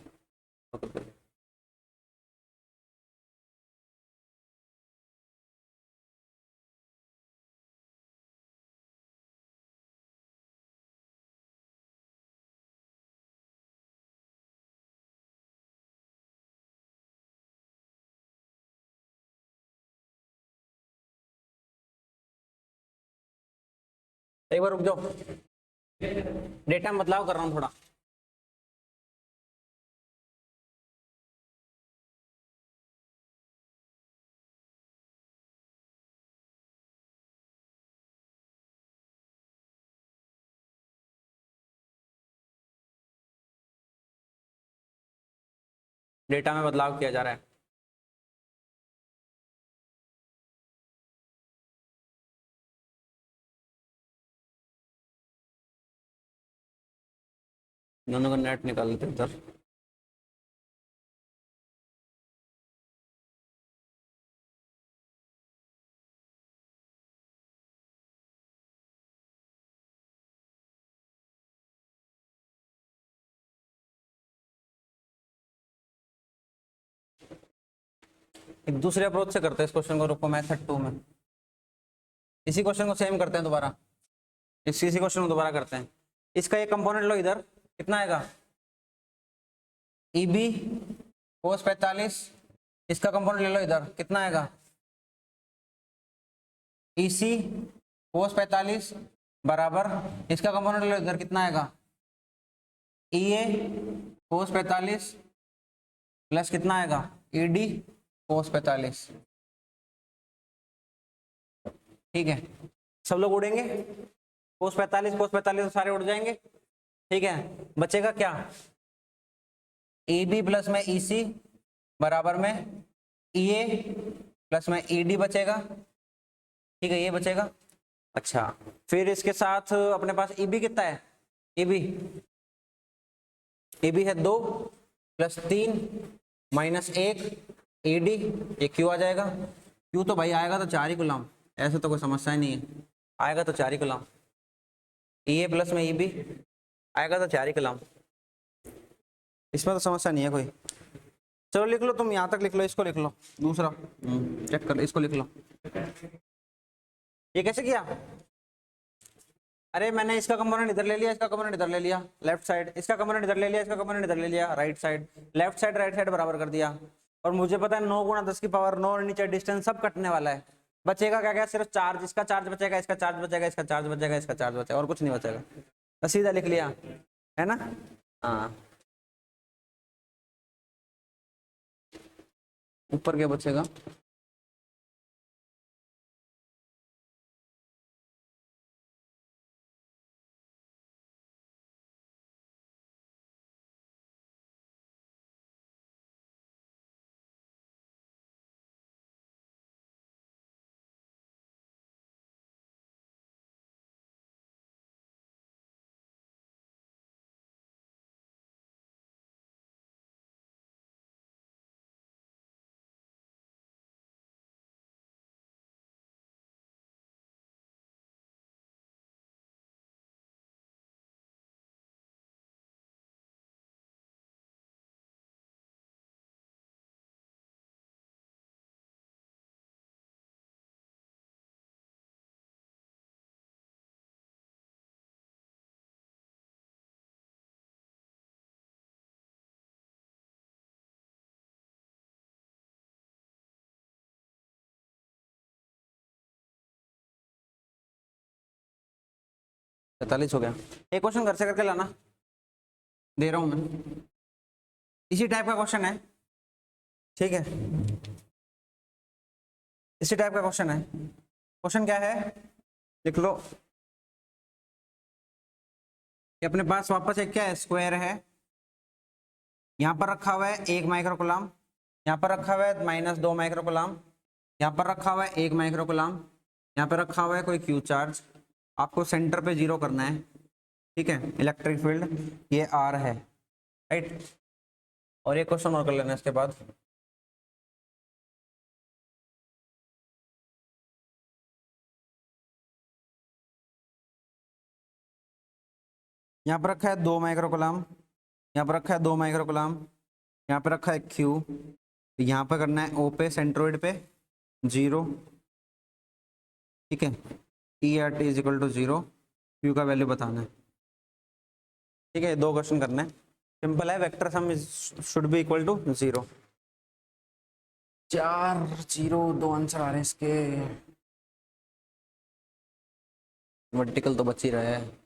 एक बार रुक जाओ, डेटा में बदलाव कर रहा हूँ थोड़ा। डेटा में बदलाव किया जा रहा है। दोनों का नेट निकाल लेते हैं इधर। एक दूसरे अप्रोच से करते हैं इस क्वेश्चन को, रुको मेथड 2 में इसी क्वेश्चन को सेम करते हैं दोबारा। इसी क्वेश्चन को दोबारा करते हैं। इसका एक कंपोनेंट लो इधर, कितना आएगा EB cos 45। इसका कंपोनेंट ले लो इधर, कितना आएगा EC cos 45 बराबर, इसका कंपोनेंट ले लो इधर, कितना आएगा EA cos 45 प्लस कितना आएगा ED cos 45। ठीक है, सब लोग उड़ेंगे, cos 45 तो सारे उड़ जाएंगे। ठीक है, बचेगा क्या AB प्लस में EC बराबर में EA प्लस में ED बचेगा। ठीक है, ये बचेगा। अच्छा, फिर इसके साथ अपने पास EB कितना है, EB है 2 प्लस 3 माइनस 1 ED, ये Q आ जाएगा। Q तो भाई आएगा तो 4 ही गुलाम, ऐसे तो कोई समस्या ही नहीं है, आएगा तो 4 ही गुलाम। EA प्लस में EB आएगा तो 4 ही गुलाम, इसमें तो समस्या नहीं है कोई। चलो लिख लो, तुम यहाँ तक लिख लो, इसको लिख लो दूसरा, चेक कर, इसको लिख लो। ये कैसे किया, अरे मैंने इसका कंपोनेंट इधर ले लिया, इसका कंपोनेंट इधर ले लिया लेफ्ट साइड, इसका कंपोनेंट इधर ले लिया, इसका कंपोनेंट इधर ले लिया right side, left side right side बराबर कर दिया। और मुझे पता है 9 गुणा 10 की पावर 9 और नीचे डिस्टेंस सब कटने वाला है, बचेगा क्या क्या, सिर्फ चार्ज, इसका चार्ज बचेगा, इसका चार्ज बचेगा, इसका चार्ज बचेगा, इसका चार्ज बचेगा, और कुछ नहीं बचेगा। तो सीधा लिख लिया है ना। हाँ, ऊपर क्या बचेगा, पैंतालीस हो गया। एक क्वेश्चन घर से करके लाना, दे रहा हूं मैं, इसी टाइप का क्वेश्चन है। ठीक है, इसी टाइप का क्वेश्चन है। क्वेश्चन क्या है, लिख लो। ये अपने पास वापस एक क्या है, स्क्वायर है, यहाँ पर रखा हुआ है 1 माइक्रोकुलाम, यहाँ पर रखा हुआ है -2 माइक्रोकुलाम, यहाँ पर रखा हुआ है 1 माइक्रोकुलाम, यहाँ पर रखा हुआ है कोई क्यू चार्ज, आपको सेंटर पे 0 करना है। ठीक है, इलेक्ट्रिक फील्ड ये R है, राइट। और एक क्वेश्चन और कर लेना इसके बाद। यहाँ पर रखा है 2 माइक्रोकुलाम, यहाँ पर रखा है 2 माइक्रोकुलाम, यहाँ पर रखा है Q, यहाँ पर करना है O पे, सेंट्रोइड पे 0। ठीक है, E = 0, Q का वैल्यू बताना है। ठीक है, 2 क्वेश्चन करना है, सिंपल है, vector sum should be equal to 0। 4 0 2 answer आ रहे हैं इसके, वर्टिकल तो बच ही रहा है।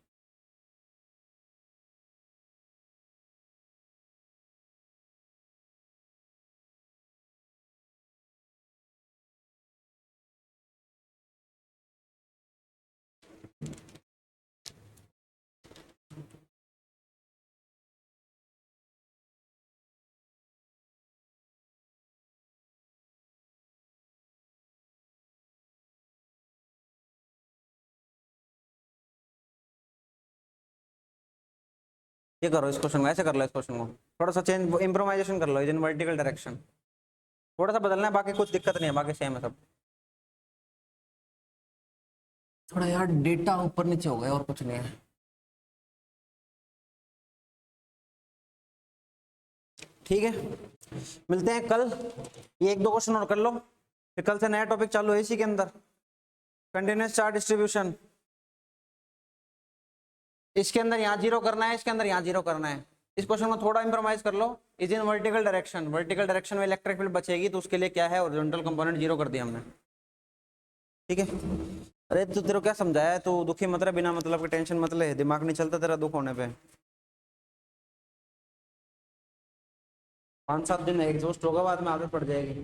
ये करो इस क्वेश्चन को, ऐसे कर लो इस क्वेश्चन को, थोड़ा सा चेंज इम्प्रोवाइजेशन कर लो इन वर्टिकल डायरेक्शन, थोड़ा सा बदलना है, बाकी कुछ दिक्कत नहीं है, बाकी सेम है सब। थोड़ा यार डेटा ऊपर नीचे हो गया और कुछ नहीं है। ठीक है, मिलते हैं कल, ये एक दो क्वेश्चन और कर लो, फिर कल से नया टॉपिक चालू है इसी के अंदर, कंटिन्यूअस चार्ज डिस्ट्रीब्यूशन। इसके अंदर यहाँ जीरो करना है, इसके अंदर यहाँ जीरो करना है। इस क्वेश्चन को थोड़ा इंप्रोवाइज कर लो, is in vertical direction, vertical direction में इलेक्ट्रिक फील्ड बचेगी, तो उसके लिए क्या है, हॉरिजॉन्टल कंपोनेंट जीरो कर दिया हमने। ठीक है, अरे तो तेरे को क्या समझाया है, तू दुखी मत रहे, बिना मतलब की टेंशन मत ले, दिमाग नहीं चलता तेरा दुख होने पे। 5-7 दिन एग्जॉस्ट होगा, बाद में आदत पड़ जाएगी।